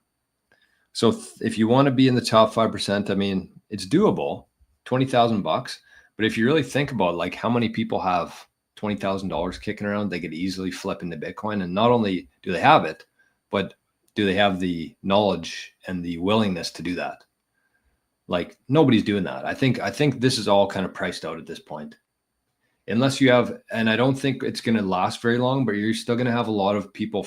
So if you want to be in the top 5%, it's doable, $20,000. But if you really think about like how many people have $20,000 kicking around, they could easily flip into Bitcoin. And not only do they have it, but do they have the knowledge and the willingness to do that? Like nobody's doing that. I think this is all kind of priced out at this point. Unless you have, and I don't think it's going to last very long, but you're still going to have a lot of people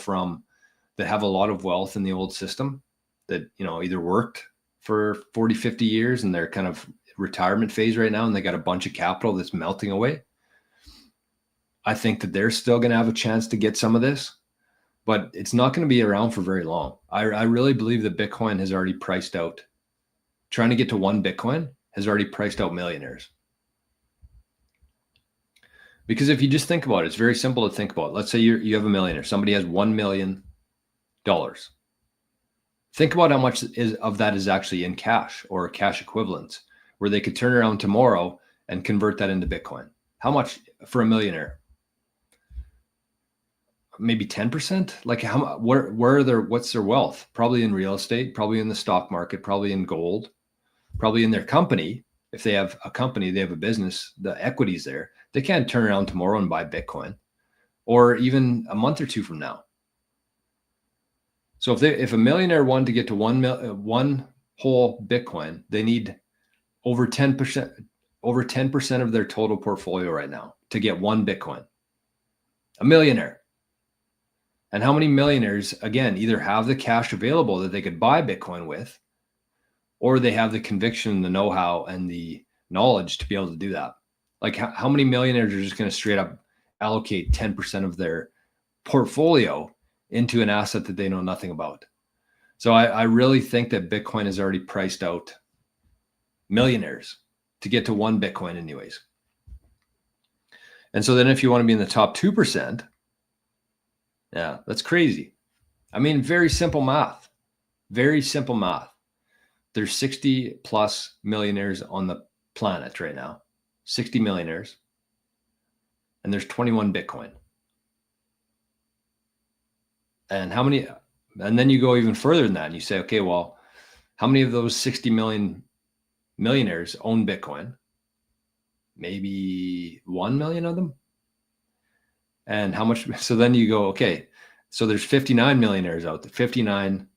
that have a lot of wealth in the old system that, either worked for 40, 50 years and they're kind of retirement phase right now and they got a bunch of capital that's melting away. I think that they're still going to have a chance to get some of this, but it's not going to be around for very long. I really believe that Bitcoin has already priced out. Trying to get to 1 Bitcoin has already priced out millionaires. Because if you just think about it, it's very simple to think about. Let's say you have a millionaire. Somebody has $1 million. Think about how much of that is actually in cash or cash equivalents, where they could turn around tomorrow and convert that into Bitcoin. How much for a millionaire? Maybe 10%? Like what's their wealth? Probably in real estate, probably in the stock market, probably in gold, probably in their company. If they have a company, they have a business, the equity's there. They can't turn around tomorrow and buy Bitcoin or even a month or two from now. So if a millionaire wanted to get to one whole Bitcoin, they need over 10% of their total portfolio right now to get 1 Bitcoin. A millionaire. And how many millionaires, again, either have the cash available that they could buy Bitcoin with, or they have the conviction, the know-how, and the knowledge to be able to do that? Like how many millionaires are just going to straight up allocate 10% of their portfolio into an asset that they know nothing about? So I really think that Bitcoin has already priced out millionaires to get to 1 Bitcoin anyways. And so then if you want to be in the top 2%, yeah, that's crazy. Very simple math. Very simple math. There's 60 plus millionaires on the planet right now. 60 millionaires. And there's 21 Bitcoin. And how many, and then you go even further than that and you say, okay, well, how many of those 60 million millionaires own Bitcoin? Maybe 1 million of them. And how much? So then you go, okay, so there's 59 millionaires out there, 59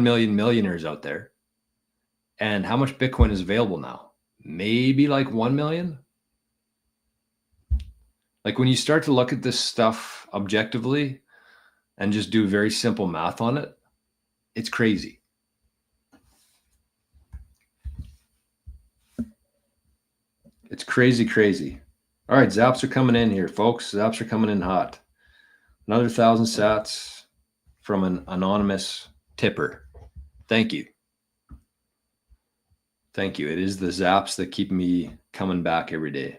million millionaires out there. And how much Bitcoin is available now? Maybe like 1 million. Like when you start to look at this stuff objectively and just do very simple math on it, it's crazy. It's crazy, crazy. All right, zaps are coming in here, folks. Zaps are coming in hot. Another 1,000 sats from an anonymous tipper. Thank you. Thank you. It is the zaps that keep me coming back every day.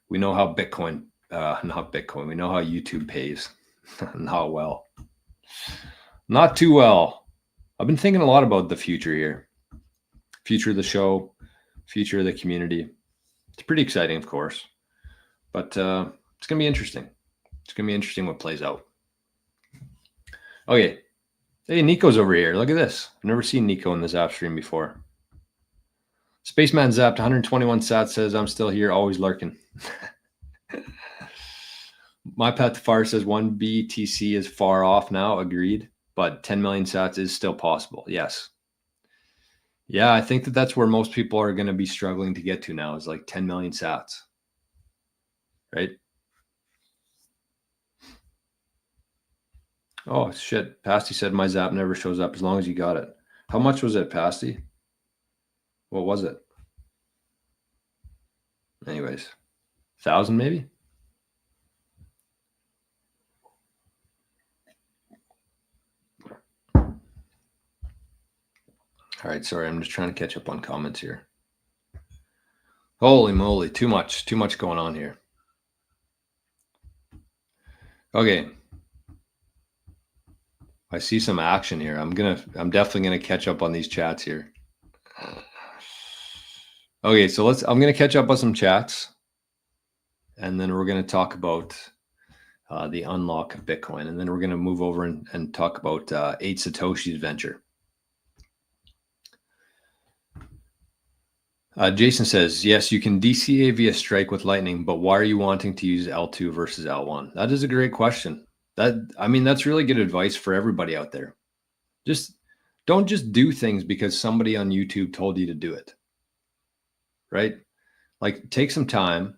We know how Bitcoin, not Bitcoin, we know how YouTube pays. Not well. Not too well. I've been thinking a lot about the future here. Future of the show, future of the community. It's pretty exciting, of course. But it's going to be interesting. It's going to be interesting what plays out. Okay. Hey, Nico's over here. Look at this. I've never seen Nico in the Zap stream before. Spaceman zapped 121 sats, says, I'm still here, always lurking. My Path to Far says 1 BTC is far off now. Agreed. But 10 million sats is still possible. Yes. Yeah, I think that's where most people are going to be struggling to get to now, is like 10 million sats. Right? Oh, shit. Pasty said my zap never shows up as long as you got it. How much was it, Pasty? What was it? Anyways, 1,000 maybe? All right, sorry, I'm just trying to catch up on comments here. Holy moly, too much going on here. Okay. I see some action here. I'm definitely gonna catch up on these chats here. Okay, so I'm gonna catch up on some chats, and then we're gonna talk about the unlock of Bitcoin, and then we're gonna move over and talk about 8 Satoshis venture. Jason says, yes, you can DCA via Strike with Lightning, but why are you wanting to use L2 versus L1? That is a great question. That's really good advice for everybody out there. Don't just do things because somebody on YouTube told you to do it, right? Like take some time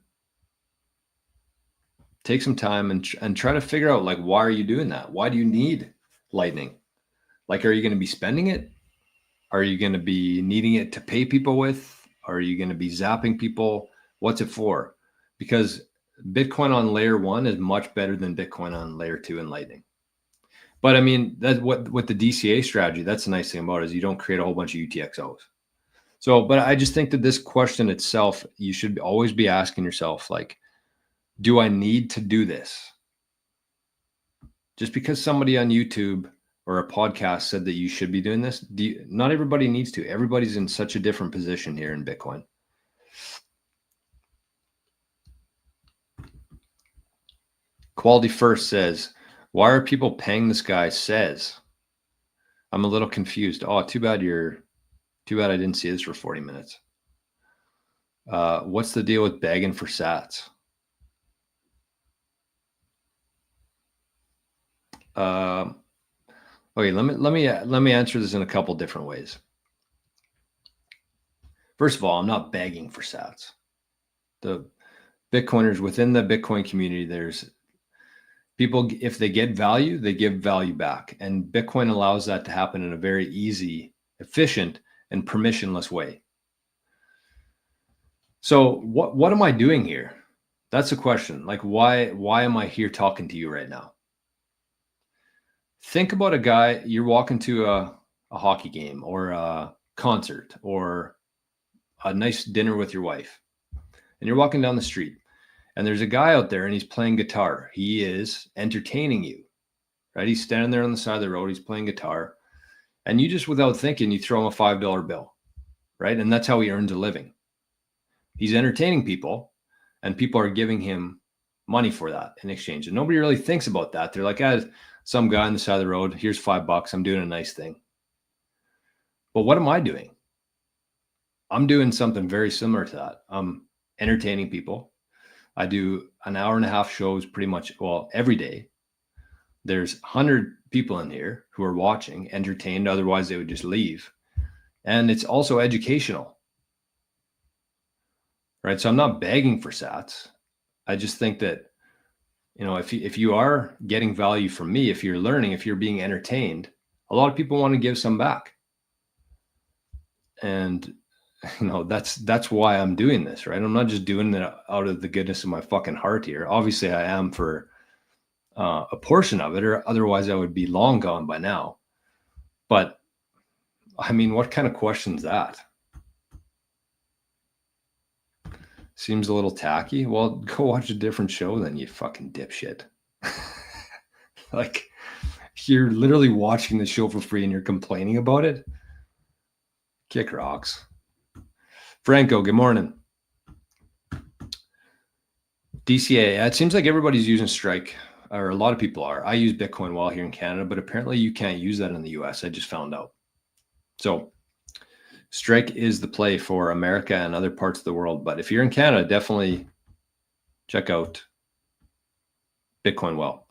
and try to figure out, like, why are you doing that? Why do you need Lightning? Like, are you going to be spending it? Are you going to be needing it to pay people with? Are you going to be zapping people? What's it for? Because Bitcoin on layer 1 is much better than Bitcoin on layer 2 and Lightning. But I mean, that's what the DCA strategy, that's the nice thing about it, is you don't create a whole bunch of UTXOs. So, but I just think that this question itself, you should always be asking yourself, like, do I need to do this? Just because somebody on YouTube or a podcast said that you should be doing this, not everybody needs to. Everybody's in such a different position here in Bitcoin. Quality First says, why are people paying this guy? Says, I'm a little confused. Oh, too bad I didn't see this for 40 minutes. What's the deal with begging for sats? Okay, let me answer this in a couple different ways. First of all, I'm not begging for sats. The Bitcoiners within the Bitcoin community, there's people, if they get value, they give value back. And Bitcoin allows that to happen in a very easy, efficient, and permissionless way. So what am I doing here? That's the question. Like, why am I here talking to you right now? Think about a guy, you're walking to a hockey game or a concert or a nice dinner with your wife, and you're walking down the street, and there's a guy out there and he's playing guitar. He is entertaining you, right? He's standing there on the side of the road. He's playing guitar, and you just, without thinking, you throw him a $5 bill, right? And that's how he earns a living. He's entertaining people, and people are giving him money for that in exchange. And nobody really thinks about that. They're like, some guy on the side of the road, here's $5. I'm doing a nice thing. But what am I doing? I'm doing something very similar to that. I'm entertaining people. I do an hour and a half shows pretty much, well, every day. There's 100 people in here who are watching, entertained. Otherwise, they would just leave. And it's also educational, right? So I'm not begging for sats. I just think that, if you are getting value from me, if you're learning, if you're being entertained, a lot of people want to give some back. And, that's why I'm doing this, right? I'm not just doing it out of the goodness of my fucking heart here. Obviously, I am for a portion of it, or otherwise I would be long gone by now. But I mean, what kind of question is that? Seems a little tacky. Well, go watch a different show then, you fucking dipshit. Like, you're literally watching the show for free and you're complaining about it? Kick rocks. Franco, good morning. DCA, it seems like everybody's using Strike, or a lot of people are. I use Bitcoin Wallet here in Canada, but apparently you can't use that in the US. I just found out. So Strike is the play for America and other parts of the world. But if you're in Canada, definitely check out Bitcoin Wallet.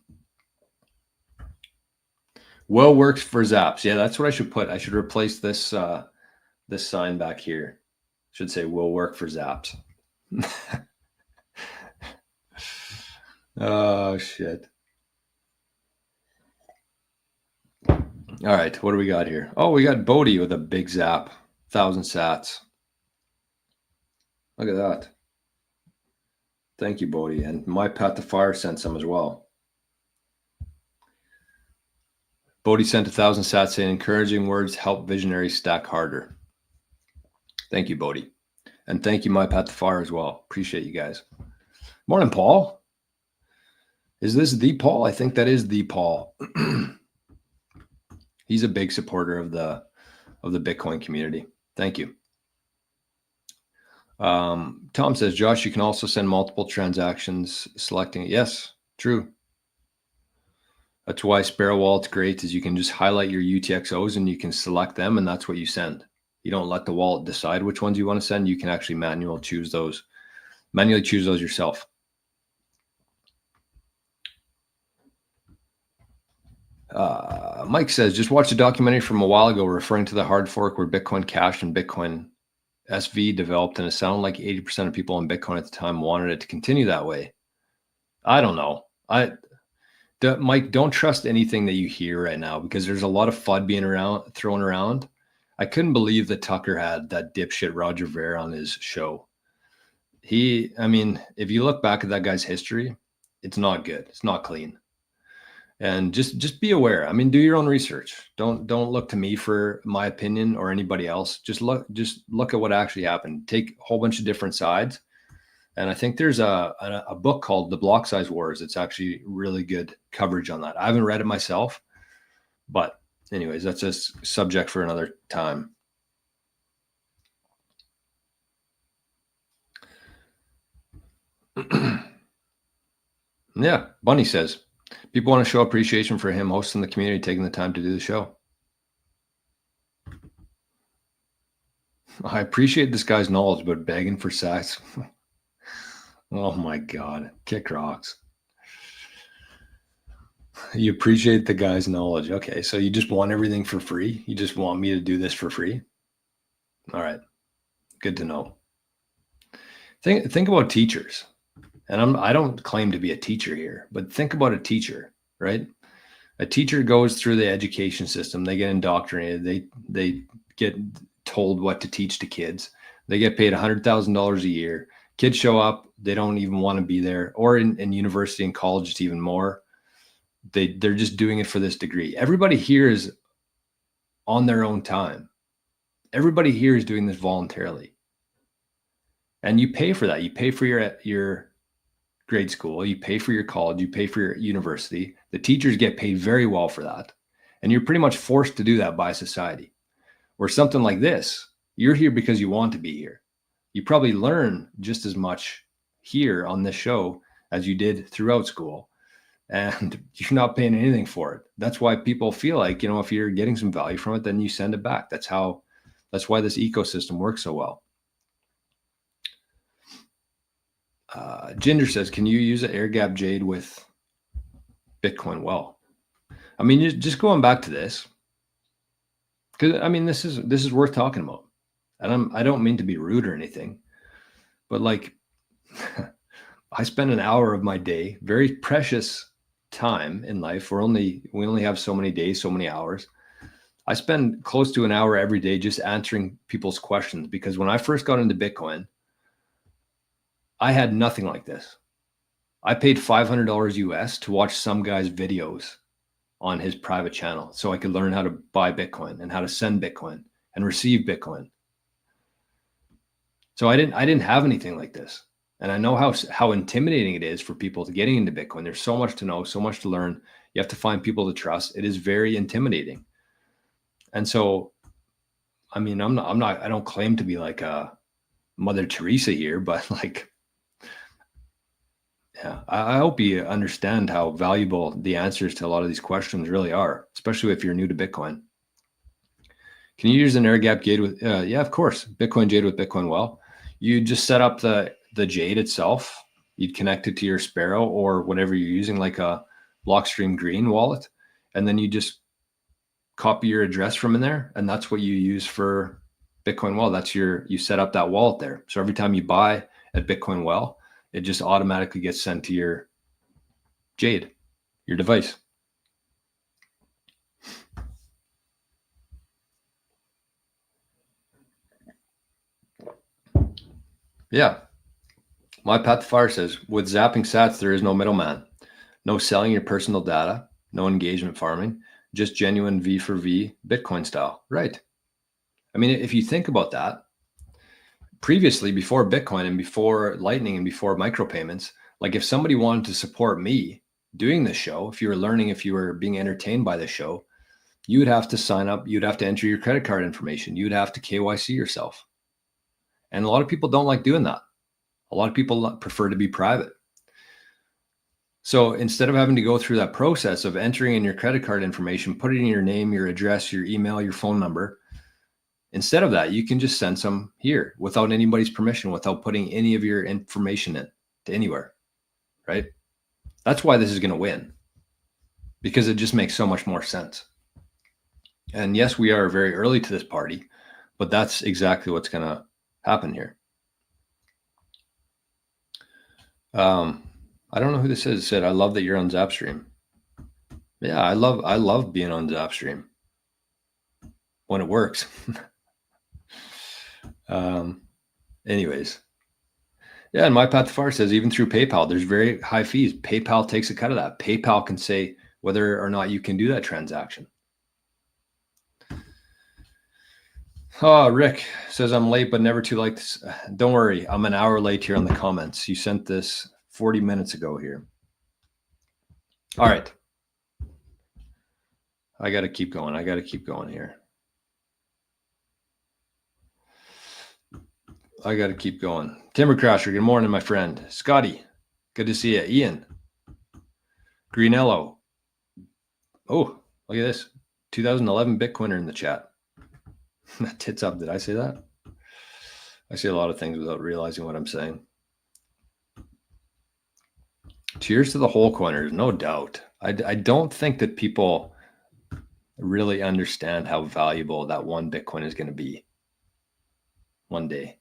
Well works for Zaps. Yeah, that's what I should put. I should replace this this sign back here. Should say will work for Zaps. Oh, shit. All right, what do we got here? Oh, we got Bodhi with a big zap. 1,000 sats. Look at that. Thank you, Bodhi. And my Pat the Fire sent some as well. Bodhi sent 1,000 sats saying, encouraging words help visionaries stack harder. Thank you, Bodhi. And thank you, my Pat the Fire, as well. Appreciate you guys. Morning, Paul. Is this the Paul? I think that is the Paul. He's a big supporter of the Bitcoin community. Thank you. Tom says, Josh, you can also send multiple transactions selecting it. Yes, true. That's why Sparrow Wallet's great, is you can just highlight your UTXOs and you can select them, and that's what you send. You don't let the wallet decide which ones you want to send. You can actually manually choose those yourself. Mike says, just watched a documentary from a while ago referring to the hard fork where Bitcoin Cash and Bitcoin SV developed, and it sounded like 80% of people on Bitcoin at the time wanted it to continue that way. I don't know. Mike, don't trust anything that you hear right now, because there's a lot of FUD being thrown around. I couldn't believe that Tucker had that dipshit Roger Ver on his show. If you look back at that guy's history, it's not good. It's not clean. And just be aware. Do your own research. Don't look to me for my opinion or anybody else. Just look at what actually happened. Take a whole bunch of different sides. And I think there's a book called The Block Size Wars. It's actually really good coverage on that. I haven't read it myself, but anyways, that's a subject for another time. Yeah, Bunny says, people want to show appreciation for him hosting the community, taking the time to do the show. I appreciate this guy's knowledge, but begging for sex. Oh my God, kick rocks. You appreciate the guy's knowledge. Okay, so you just want everything for free? You just want me to do this for free? All right, good to know. Think about teachers. And I don't claim to be a teacher here, but think about a teacher, right? A teacher goes through the education system. They get indoctrinated. They get told what to teach to kids. They get paid $100,000 a year. Kids show up. They don't even want to be there. Or in university and college, it's even more. They're just doing it for this degree. Everybody here is on their own time. Everybody here is doing this voluntarily. And you pay for that. You pay for your grade school, you pay for your college, you pay for your university. The teachers get paid very well for that. And you're pretty much forced to do that by society. Or something like this, you're here because you want to be here. You probably learn just as much here on this show as you did throughout school, and you're not paying anything for it. That's why people feel like, if you're getting some value from it, then you send it back. That's why this ecosystem works so well. Ginger says, can you use an air gap jade with Bitcoin? Well, I mean, just going back to this, because I mean, this is worth talking about. And I don't mean to be rude or anything, but like I spend an hour of my day, very precious time in life. We only have so many days, so many hours. I spend close to an hour every day just answering people's questions, because when I first got into Bitcoin, I had nothing like this. I paid $500 US to watch some guy's videos on his private channel so I could learn how to buy Bitcoin and how to send Bitcoin and receive Bitcoin. So I didn't have anything like this. And I know how intimidating it is for people to getting into Bitcoin. There's so much to know, so much to learn. You have to find people to trust. It is very intimidating. And so, I mean, I don't claim to be like a Mother Teresa here, but like, yeah, I hope you understand how valuable the answers to a lot of these questions really are, especially if you're new to Bitcoin. Can you use an air gap jade with, yeah, of course, Bitcoin jade with Bitcoin Well. You just set up the jade itself. You'd connect it to your Sparrow or whatever you're using, like a Blockstream Green wallet. And then you just copy your address from in there. And that's what you use for Bitcoin Well. You set up that wallet there. So every time you buy at Bitcoin Well, it just automatically gets sent to your jade, your device. Yeah. My Path to Fire says, with zapping sats, there is no middleman. No selling your personal data, no engagement farming, just genuine V for V Bitcoin style. Right. I mean, if you think about that, previously, before Bitcoin and before Lightning and before micropayments, like if somebody wanted to support me doing this show, if you were learning, if you were being entertained by the show, you would have to sign up. You'd have to enter your credit card information. You'd have to KYC yourself. And a lot of people don't like doing that. A lot of people prefer to be private. So instead of having to go through that process of entering in your credit card information, putting in your name, your address, your email, your phone number, instead of that, you can just send some here without anybody's permission, without putting any of your information in to anywhere, right? That's why this is going to win, because it just makes so much more sense. And yes, we are very early to this party, but that's exactly what's going to happen here. I don't know who this is. It said, I love that you're on Zapstream. Yeah, I love being on Zapstream when it works. Anyways. Yeah, and My Path to Far says, even through PayPal, there's very high fees. PayPal takes a cut of that. PayPal can say whether or not you can do that transaction. Oh, Rick says, I'm late, but never too late. Don't worry, I'm an hour late here on the comments. You sent this 40 minutes ago here. All right. I got to keep going. Here. I got to keep going. Timber Crasher, good morning, my friend. Scotty, good to see you. Ian, Greenello. Oh, look at this. 2011 Bitcoiner in the chat. Tits up. Did I say that? I say a lot of things without realizing what I'm saying. Cheers to the whole coiners, no doubt. I don't think that people really understand how valuable that one Bitcoin is going to be one day.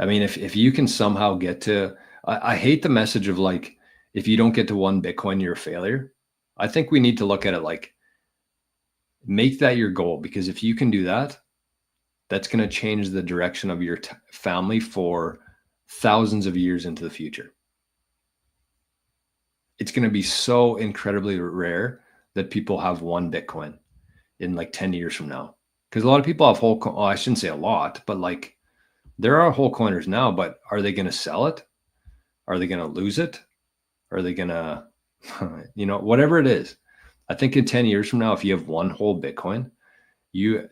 I mean, if you can somehow get to, I hate the message of like, if you don't get to one Bitcoin, you're a failure. I think we need to look at it like, make that your goal, because if you can do that, that's going to change the direction of your family for thousands of years into the future. It's going to be so incredibly rare that people have one Bitcoin in like 10 years from now. Because a lot of people have I shouldn't say a lot, but like there are whole coiners now, but are they going to sell it? Are they going to lose it? Are they going to, whatever it is. I think in 10 years from now, if you have one whole Bitcoin,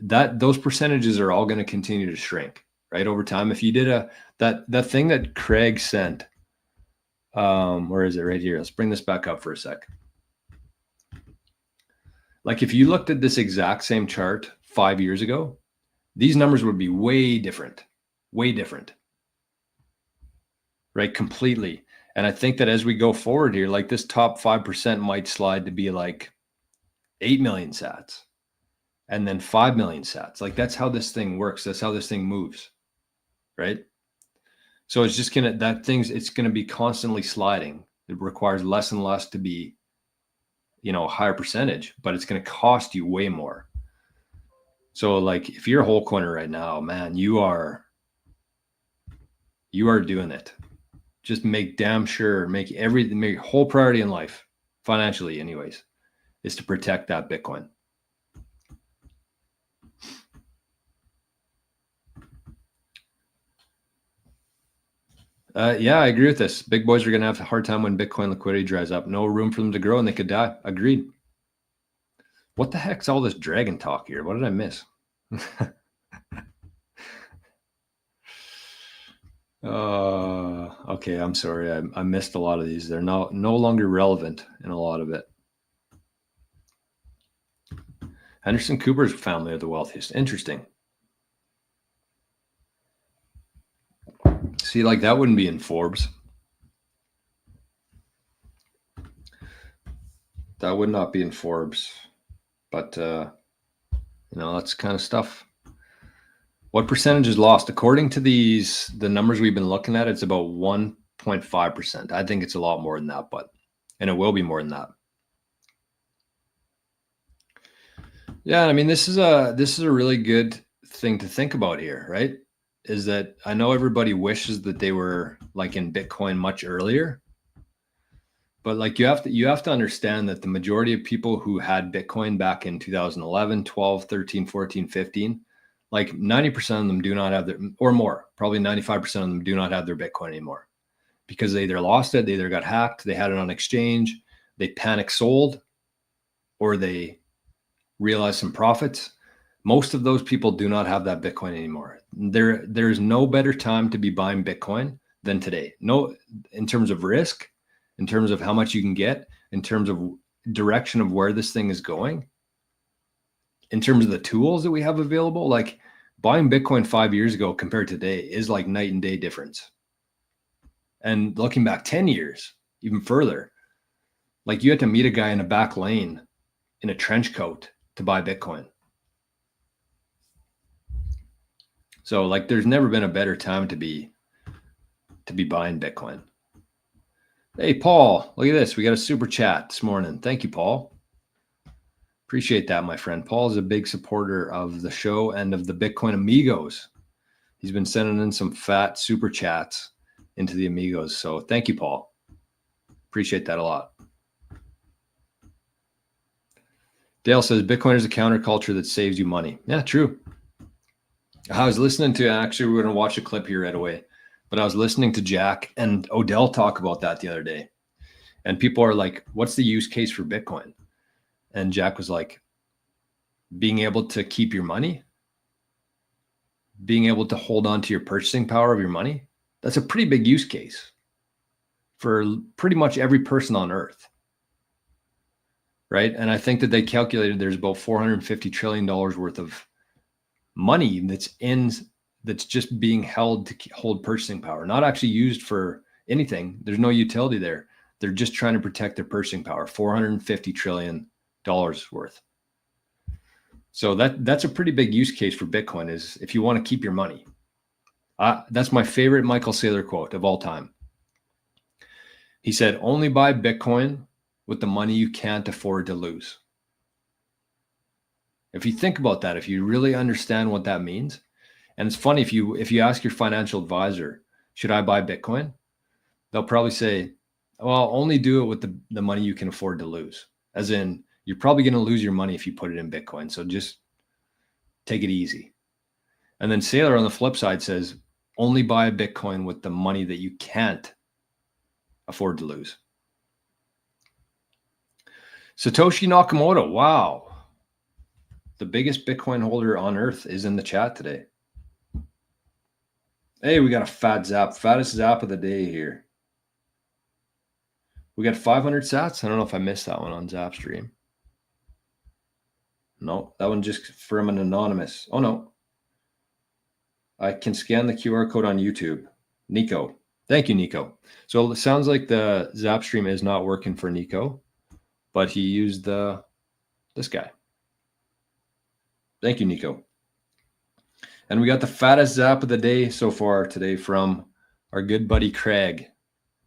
those percentages are all going to continue to shrink, right? Over time. If you did that thing that Craig sent Where is it? Right here. Let's bring this back up for a sec. Like if you looked at this exact same chart 5 years ago, these numbers would be way different, right? Completely. And I think that as we go forward here, like this top 5% might slide to be like 8 million sats and then 5 million sats. Like that's how this thing works. That's how this thing moves, right? So it's just it's going to be constantly sliding. It requires less and less to be, a higher percentage, but it's going to cost you way more. So like if you're a whole coiner right now, man, you are doing it. Just make damn sure, make whole priority in life, financially anyways, is to protect that Bitcoin. Yeah, I agree with this. Big boys are going to have a hard time when Bitcoin liquidity dries up. No room for them to grow and they could die. Agreed. What the heck's all this dragon talk here? What did I miss? Okay, I'm sorry. I missed a lot of these. They're no longer relevant in a lot of it. Henderson Cooper's family are the wealthiest. Interesting. See, like that wouldn't be in Forbes. That would not be in Forbes. But, that's kind of stuff. What percentage is lost? According to the numbers we've been looking at, it's about 1.5%. I think it's a lot more than that, and it will be more than that. Yeah, I mean, this is a really good thing to think about here, right? Is that I know everybody wishes that they were like in Bitcoin much earlier, but like you have to understand that the majority of people who had Bitcoin back in 2011, 12, 13, 14, 15, like 90% of them do not have or more, probably 95% of them do not have their Bitcoin anymore because they either lost it, they either got hacked, they had it on exchange, they panic sold, or they realized some profits. Most of those people do not have that Bitcoin anymore. There's no better time to be buying Bitcoin than today. No, in terms of risk, in terms of how much you can get, in terms of direction of where this thing is going, in terms of the tools that we have available, like buying Bitcoin 5 years ago compared to today is like night and day difference. And looking back 10 years, even further, like you had to meet a guy in a back lane in a trench coat to buy Bitcoin. So like there's never been a better time to be buying Bitcoin. Hey, Paul, look at this. We got a super chat this morning. Thank you, Paul. Appreciate that, my friend. Paul is a big supporter of the show and of the Bitcoin Amigos. He's been sending in some fat super chats into the Amigos. So thank you, Paul. Appreciate that a lot. Dale says Bitcoin is a counterculture that saves you money. Yeah, true. I was listening to, actually, we're going to watch a clip here right away, but I was listening to Jack and Odell talk about that the other day. And people are like, what's the use case for Bitcoin? And Jack was like, being able to keep your money, being able to hold on to your purchasing power of your money. That's a pretty big use case for pretty much every person on earth. Right. And I think that they calculated there's about $450 trillion worth of money that's just being held to hold purchasing power, not actually used for anything. There's no utility there. They're just trying to protect their purchasing power, $450 trillion worth. So that's a pretty big use case for Bitcoin, is if you want to keep your money. That's my favorite Michael Saylor quote of all time. He said, only buy Bitcoin with the money you can't afford to lose. If you think about that, if you really understand what that means, and it's funny, if you ask your financial advisor, should I buy Bitcoin? They'll probably say, well, only do it with the money you can afford to lose. As in, you're probably going to lose your money if you put it in Bitcoin. So just take it easy. And then Saylor on the flip side says, only buy a Bitcoin with the money that you can't afford to lose. Satoshi Nakamoto, wow. The biggest Bitcoin holder on earth is in the chat today. Hey, we got a fat zap, fattest zap of the day here. We got 500 sats. I don't know if I missed that one on Zapstream. No, that one just from an anonymous. Oh no. I can scan the QR code on YouTube. Nico. Thank you, Nico. So it sounds like the Zapstream is not working for Nico, but he used this guy. Thank you, Nico. And we got the fattest zap of the day so far today from our good buddy Craig.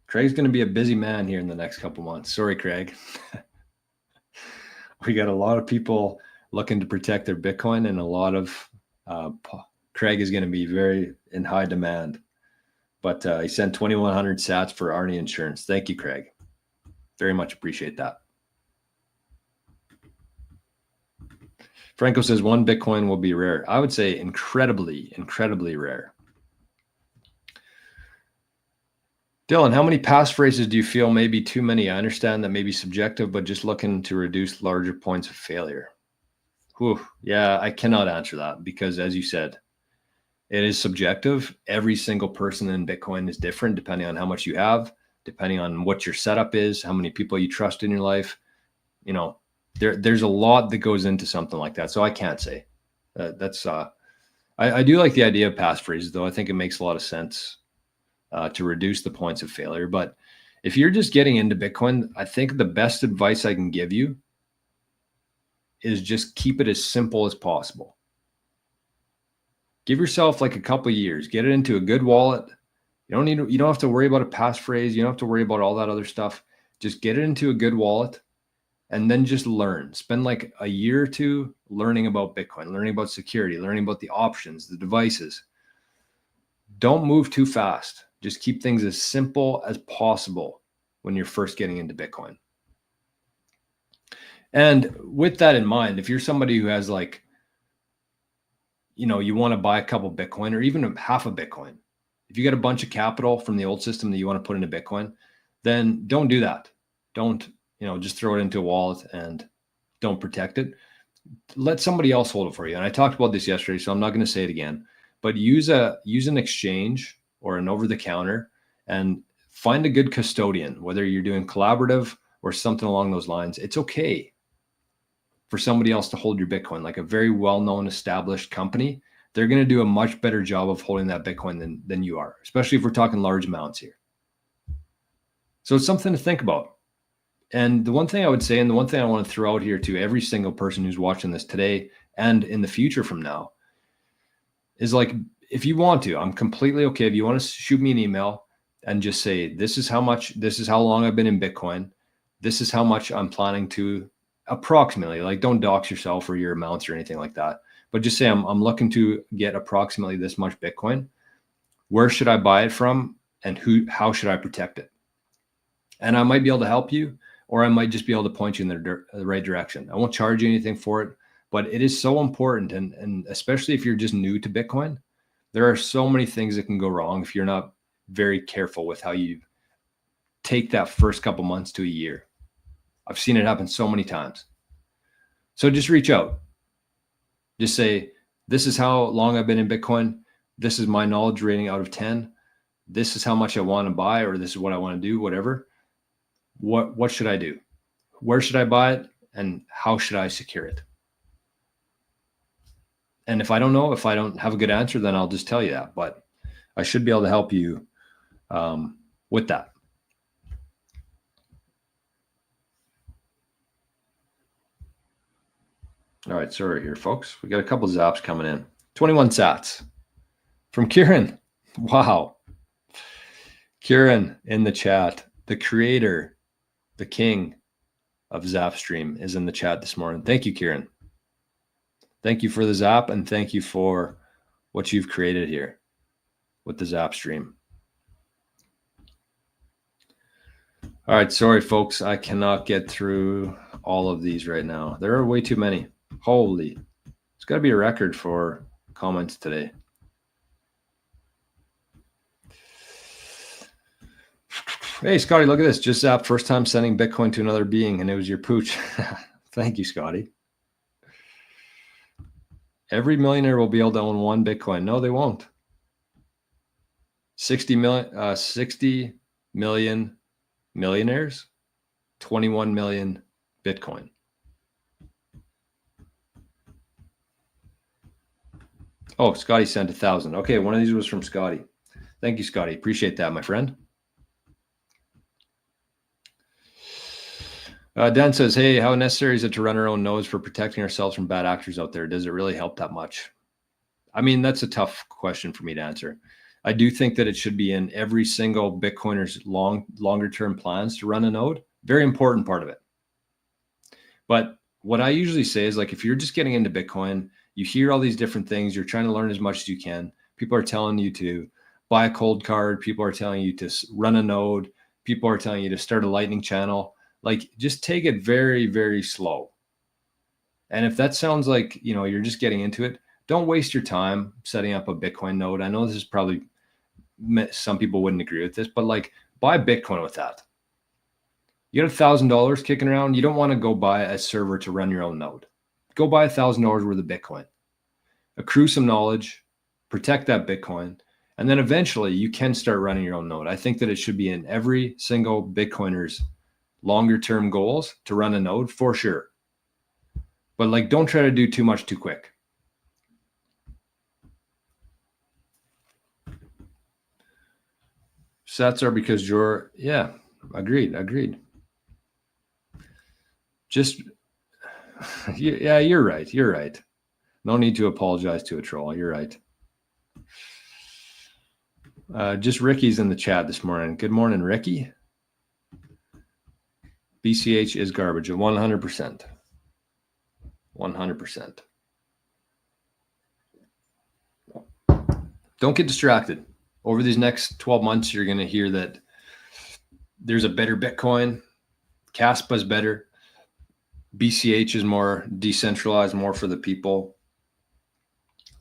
Craig's going to be a busy man here in the next couple months. Sorry, Craig. We got a lot of people looking to protect their Bitcoin, and a lot of Craig is going to be very in high demand. But he sent 2,100 sats for Arnie insurance. Thank you, Craig. Very much appreciate that. Franco says 1 Bitcoin will be rare. I would say incredibly, incredibly rare. Dylan, how many passphrases do you feel may be too many? I understand that may be subjective, but just looking to reduce larger points of failure. Whew, yeah, I cannot answer that because, as you said, it is subjective. Every single person in Bitcoin is different depending on how much you have, depending on what your setup is, how many people you trust in your life. You know, there's a lot that goes into something like that. So I can't say. I do like the idea of passphrases, though. I think it makes a lot of sense to reduce the points of failure. But if you're just getting into Bitcoin, I think the best advice I can give you is just keep it as simple as possible. Give yourself like a couple of years, get it into a good wallet. You don't have to worry about a passphrase. You don't have to worry about all that other stuff. Just get it into a good wallet and then just learn. Spend like a year or two learning about Bitcoin, learning about security, learning about the options, the devices. Don't move too fast. Just keep things as simple as possible when you're first getting into Bitcoin. And with that in mind, if you're somebody who has like, you want to buy a couple Bitcoin or even half a Bitcoin, if you got a bunch of capital from the old system that you want to put into Bitcoin, then don't do that. Don't, just throw it into a wallet and don't protect it. Let somebody else hold it for you. And I talked about this yesterday, so I'm not going to say it again, but use an exchange or an over-the-counter and find a good custodian, whether you're doing collaborative or something along those lines. It's okay for somebody else to hold your Bitcoin, like a very well-known established company. They're going to do a much better job of holding that Bitcoin than you are, especially if we're talking large amounts here. So it's something to think about. And the one thing I would say, and the one thing I want to throw out here to every single person who's watching this today and in the future from now is like, if you want to, I'm completely okay. If you want to shoot me an email and just say, this is how long I've been in Bitcoin. This is how much I'm planning to approximately, like, don't dox yourself or your amounts or anything like that, but just say, I'm looking to get approximately this much Bitcoin. Where should I buy it from? And how should I protect it? And I might be able to help you, or I might just be able to point you in the right direction. I won't charge you anything for it, but it is so important. And especially if you're just new to Bitcoin, there are so many things that can go wrong if you're not very careful with how you take that first couple months to a year. I've seen it happen so many times. So just reach out. Just say, this is how long I've been in Bitcoin. This is my knowledge rating out of 10. This is how much I want to buy, or this is what I want to do, whatever. What should I do? Where should I buy it? And how should I secure it? And if I don't know, if I don't have a good answer, then I'll just tell you that. But I should be able to help you with that. All right, sorry here, folks. We got a couple zaps coming in. 21 sats from Kieran. Wow. Kieran in the chat, the creator, the king of Zapstream, is in the chat this morning. Thank you, Kieran. Thank you for the zap, and thank you for what you've created here with the Zapstream. All right, sorry, folks. I cannot get through all of these right now. There are way too many. Holy, it's got to be a record for comments today. Hey, Scotty, look at this. Just zapped, first time sending Bitcoin to another being, and it was your pooch. Thank you, Scotty. Every millionaire will be able to own 1 Bitcoin. No, they won't. 60 million millionaires 21 million Bitcoin. Oh, Scotty sent 1,000. Okay, one of these was from Scotty. Thank you, Scotty. Appreciate that, my friend. Dan says, hey, how necessary is it to run our own nodes for protecting ourselves from bad actors out there? Does it really help that much? I mean, that's a tough question for me to answer. I do think that it should be in every single Bitcoiner's longer term plans to run a node. Very important part of it. But what I usually say is, like, if you're just getting into Bitcoin, you hear all these different things, you're trying to learn as much as you can. People are telling you to buy a cold card. People are telling you to run a node. People are telling you to start a Lightning channel. Like, just take it very, very slow. And if that sounds like, you know, you're just getting into it, don't waste your time setting up a Bitcoin node. I know this is probably, some people wouldn't agree with this, but like, buy Bitcoin with that. You got $1,000 kicking around. You don't want to go buy a server to run your own node. Go buy $1,000 worth of Bitcoin. Accrue some knowledge, protect that Bitcoin, and then eventually you can start running your own node. I think that it should be in every single Bitcoiner's longer term goals to run a node for sure. But like, don't try to do too much too quick. Sats are because you're, yeah, agreed. Just, yeah, you're right. No need to apologize to a troll. You're right. Just Ricky's in the chat this morning. Good morning, Ricky. BCH is garbage, 100%. 100%. Don't get distracted. Over these next 12 months, you're going to hear that there's a better Bitcoin. Caspa is better. BCH is more decentralized, more for the people.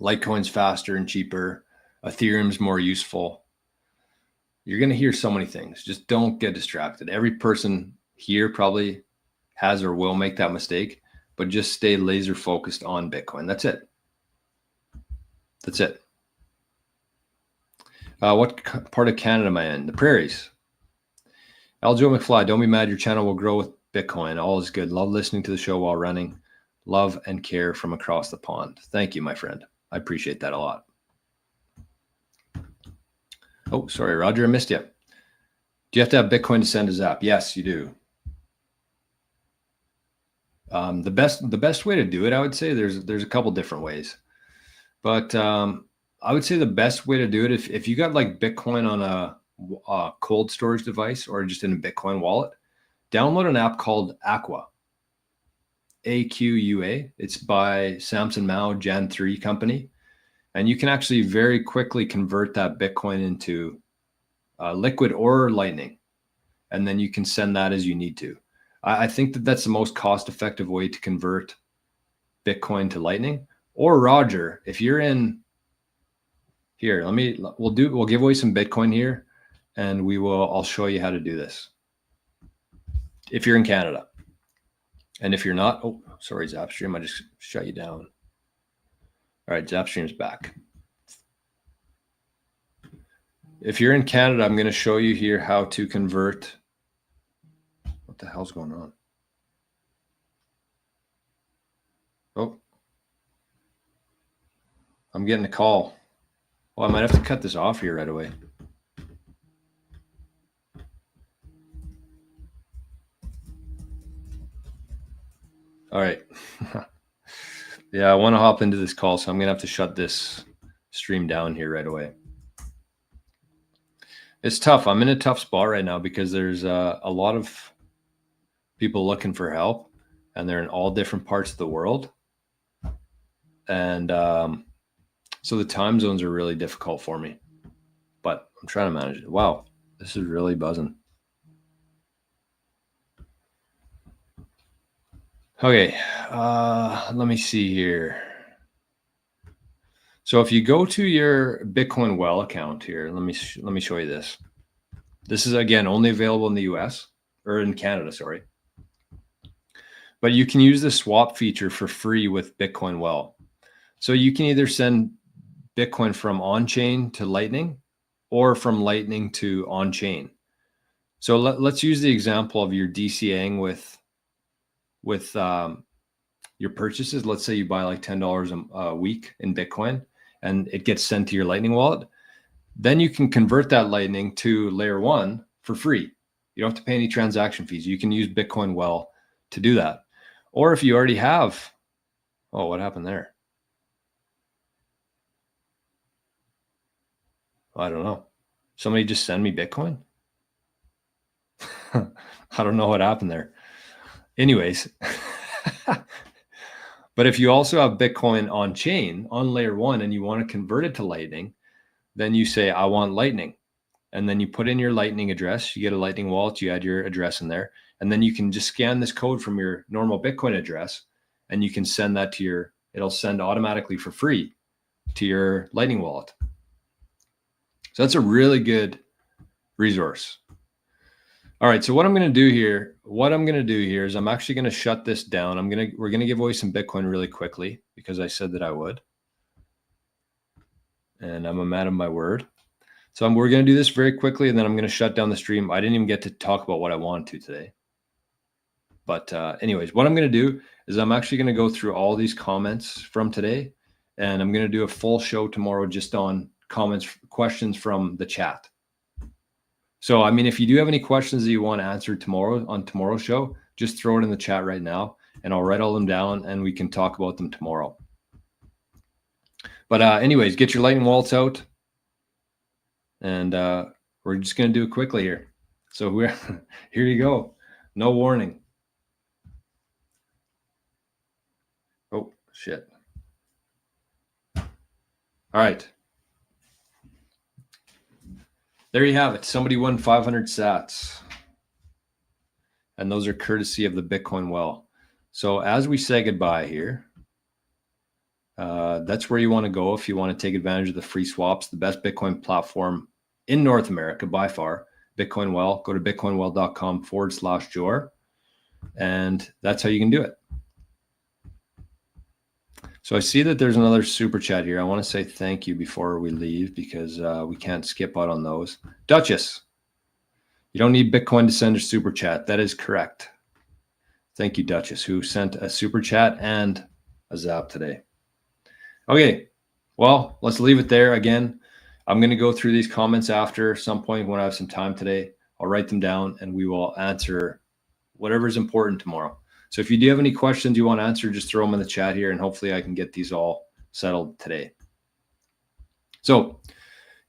Litecoin's faster and cheaper. Ethereum's more useful. You're going to hear so many things. Just don't get distracted. Every person here probably has or will make that mistake, but just stay laser focused on Bitcoin. That's it. That's it. What part of Canada am I in? The prairies. Aljo McFly, don't be mad. Your channel will grow with Bitcoin. All is good. Love listening to the show while running. Love and care from across the pond. Thank you, my friend. I appreciate that a lot. Oh, sorry, Roger, I missed you. Do you have to have Bitcoin to send a Zap? Yes, you do. The best way to do it, I would say, there's a couple different ways, but I would say the best way to do it, if you got like Bitcoin on a cold storage device or just in a Bitcoin wallet, download an app called Aqua. AQUA. It's by Samson Mao Jan 3 company. And you can actually very quickly convert that Bitcoin into liquid or Lightning. And then you can send that as you need to. I think that that's the most cost-effective way to convert Bitcoin to Lightning. Or Roger, if you're in here, we'll give away some Bitcoin here, and I'll show you how to do this. If you're in Canada. And if you're not, oh, sorry, Zapstream, I just shut you down. All right, Zapstream's back. If you're in Canada, I'm going to show you here how to convert. What the hell's going on? Oh, I'm getting a call. Well, I might have to cut this off here right away. All right. Yeah, I want to hop into this call, so I'm going to have to shut this stream down here right away. It's tough. I'm in a tough spot right now because there's a lot of people looking for help, and they're in all different parts of the world. And so the time zones are really difficult for me, but I'm trying to manage it. Wow, this is really buzzing. Okay, let me see here. So if you go to your Bitcoin Well account here, let me show you this. This is, again, only available in the US or in Canada, sorry. But you can use the swap feature for free with Bitcoin Well. So you can either send Bitcoin from on-chain to Lightning or from Lightning to on-chain. So let's use the example of your DCAing with your purchases. Let's say you buy like $10 a week in Bitcoin and it gets sent to your Lightning wallet. Then you can convert that Lightning to layer 1 for free. You don't have to pay any transaction fees. You can use Bitcoin Well to do that. Or if you already have, oh, what happened there? I don't know. Somebody just send me Bitcoin? I don't know what happened there. Anyways, but if you also have Bitcoin on chain on layer 1 and you want to convert it to Lightning, then you say, I want Lightning. And then you put in your Lightning address. You get a Lightning wallet, you add your address in there. And then you can just scan this code from your normal Bitcoin address and you can send that to it'll send automatically for free to your Lightning wallet. So that's a really good resource. All right, so what I'm going to do here is I'm actually going to shut this down. We're going to give away some Bitcoin really quickly because I said that I would. And I'm a man of my word. So we're going to do this very quickly, and then I'm going to shut down the stream. I didn't even get to talk about what I wanted to today. But anyways, what I'm going to do is I'm actually going to go through all these comments from today, and I'm going to do a full show tomorrow just on questions from the chat. So, I mean, if you do have any questions that you want answered tomorrow on tomorrow's show, just throw it in the chat right now, and I'll write all them down, and we can talk about them tomorrow. But anyways, get your Lightning wallets out. And we're just going to do it quickly here. So here you go. No warning. Oh, shit. All right. There you have it. Somebody won 500 sats. And those are courtesy of the Bitcoin Well. So as we say goodbye here, that's where you want to go if you want to take advantage of the free swaps, the best Bitcoin platform in North America by far. Bitcoin Well. Go to bitcoinwell.com/Jor, and that's how you can do it. So I see that there's another super chat here. I want to say thank you before we leave because we can't skip out on those. Duchess, you don't need Bitcoin to send a super chat. That is correct. Thank you, Duchess, who sent a super chat and a zap today. Okay, well, let's leave it there. Again, I'm going to go through these comments after some point when I have some time today. I'll write them down and we will answer whatever is important tomorrow. So if you do have any questions you want to answer, just throw them in the chat here and hopefully I can get these all settled today. So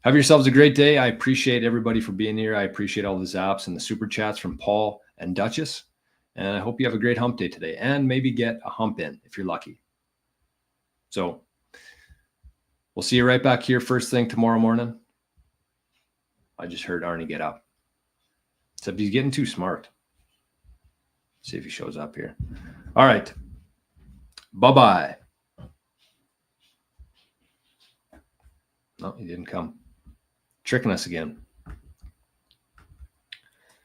have yourselves a great day. I appreciate everybody for being here. I appreciate all the zaps and the super chats from Paul and Duchess. And I hope you have a great hump day today and maybe get a hump in if you're lucky. So we'll see you right back here first thing tomorrow morning. I just heard Arnie get up. Except he's getting too smart. See if he shows up here. All right. Bye-bye. No, he didn't come. Tricking us again.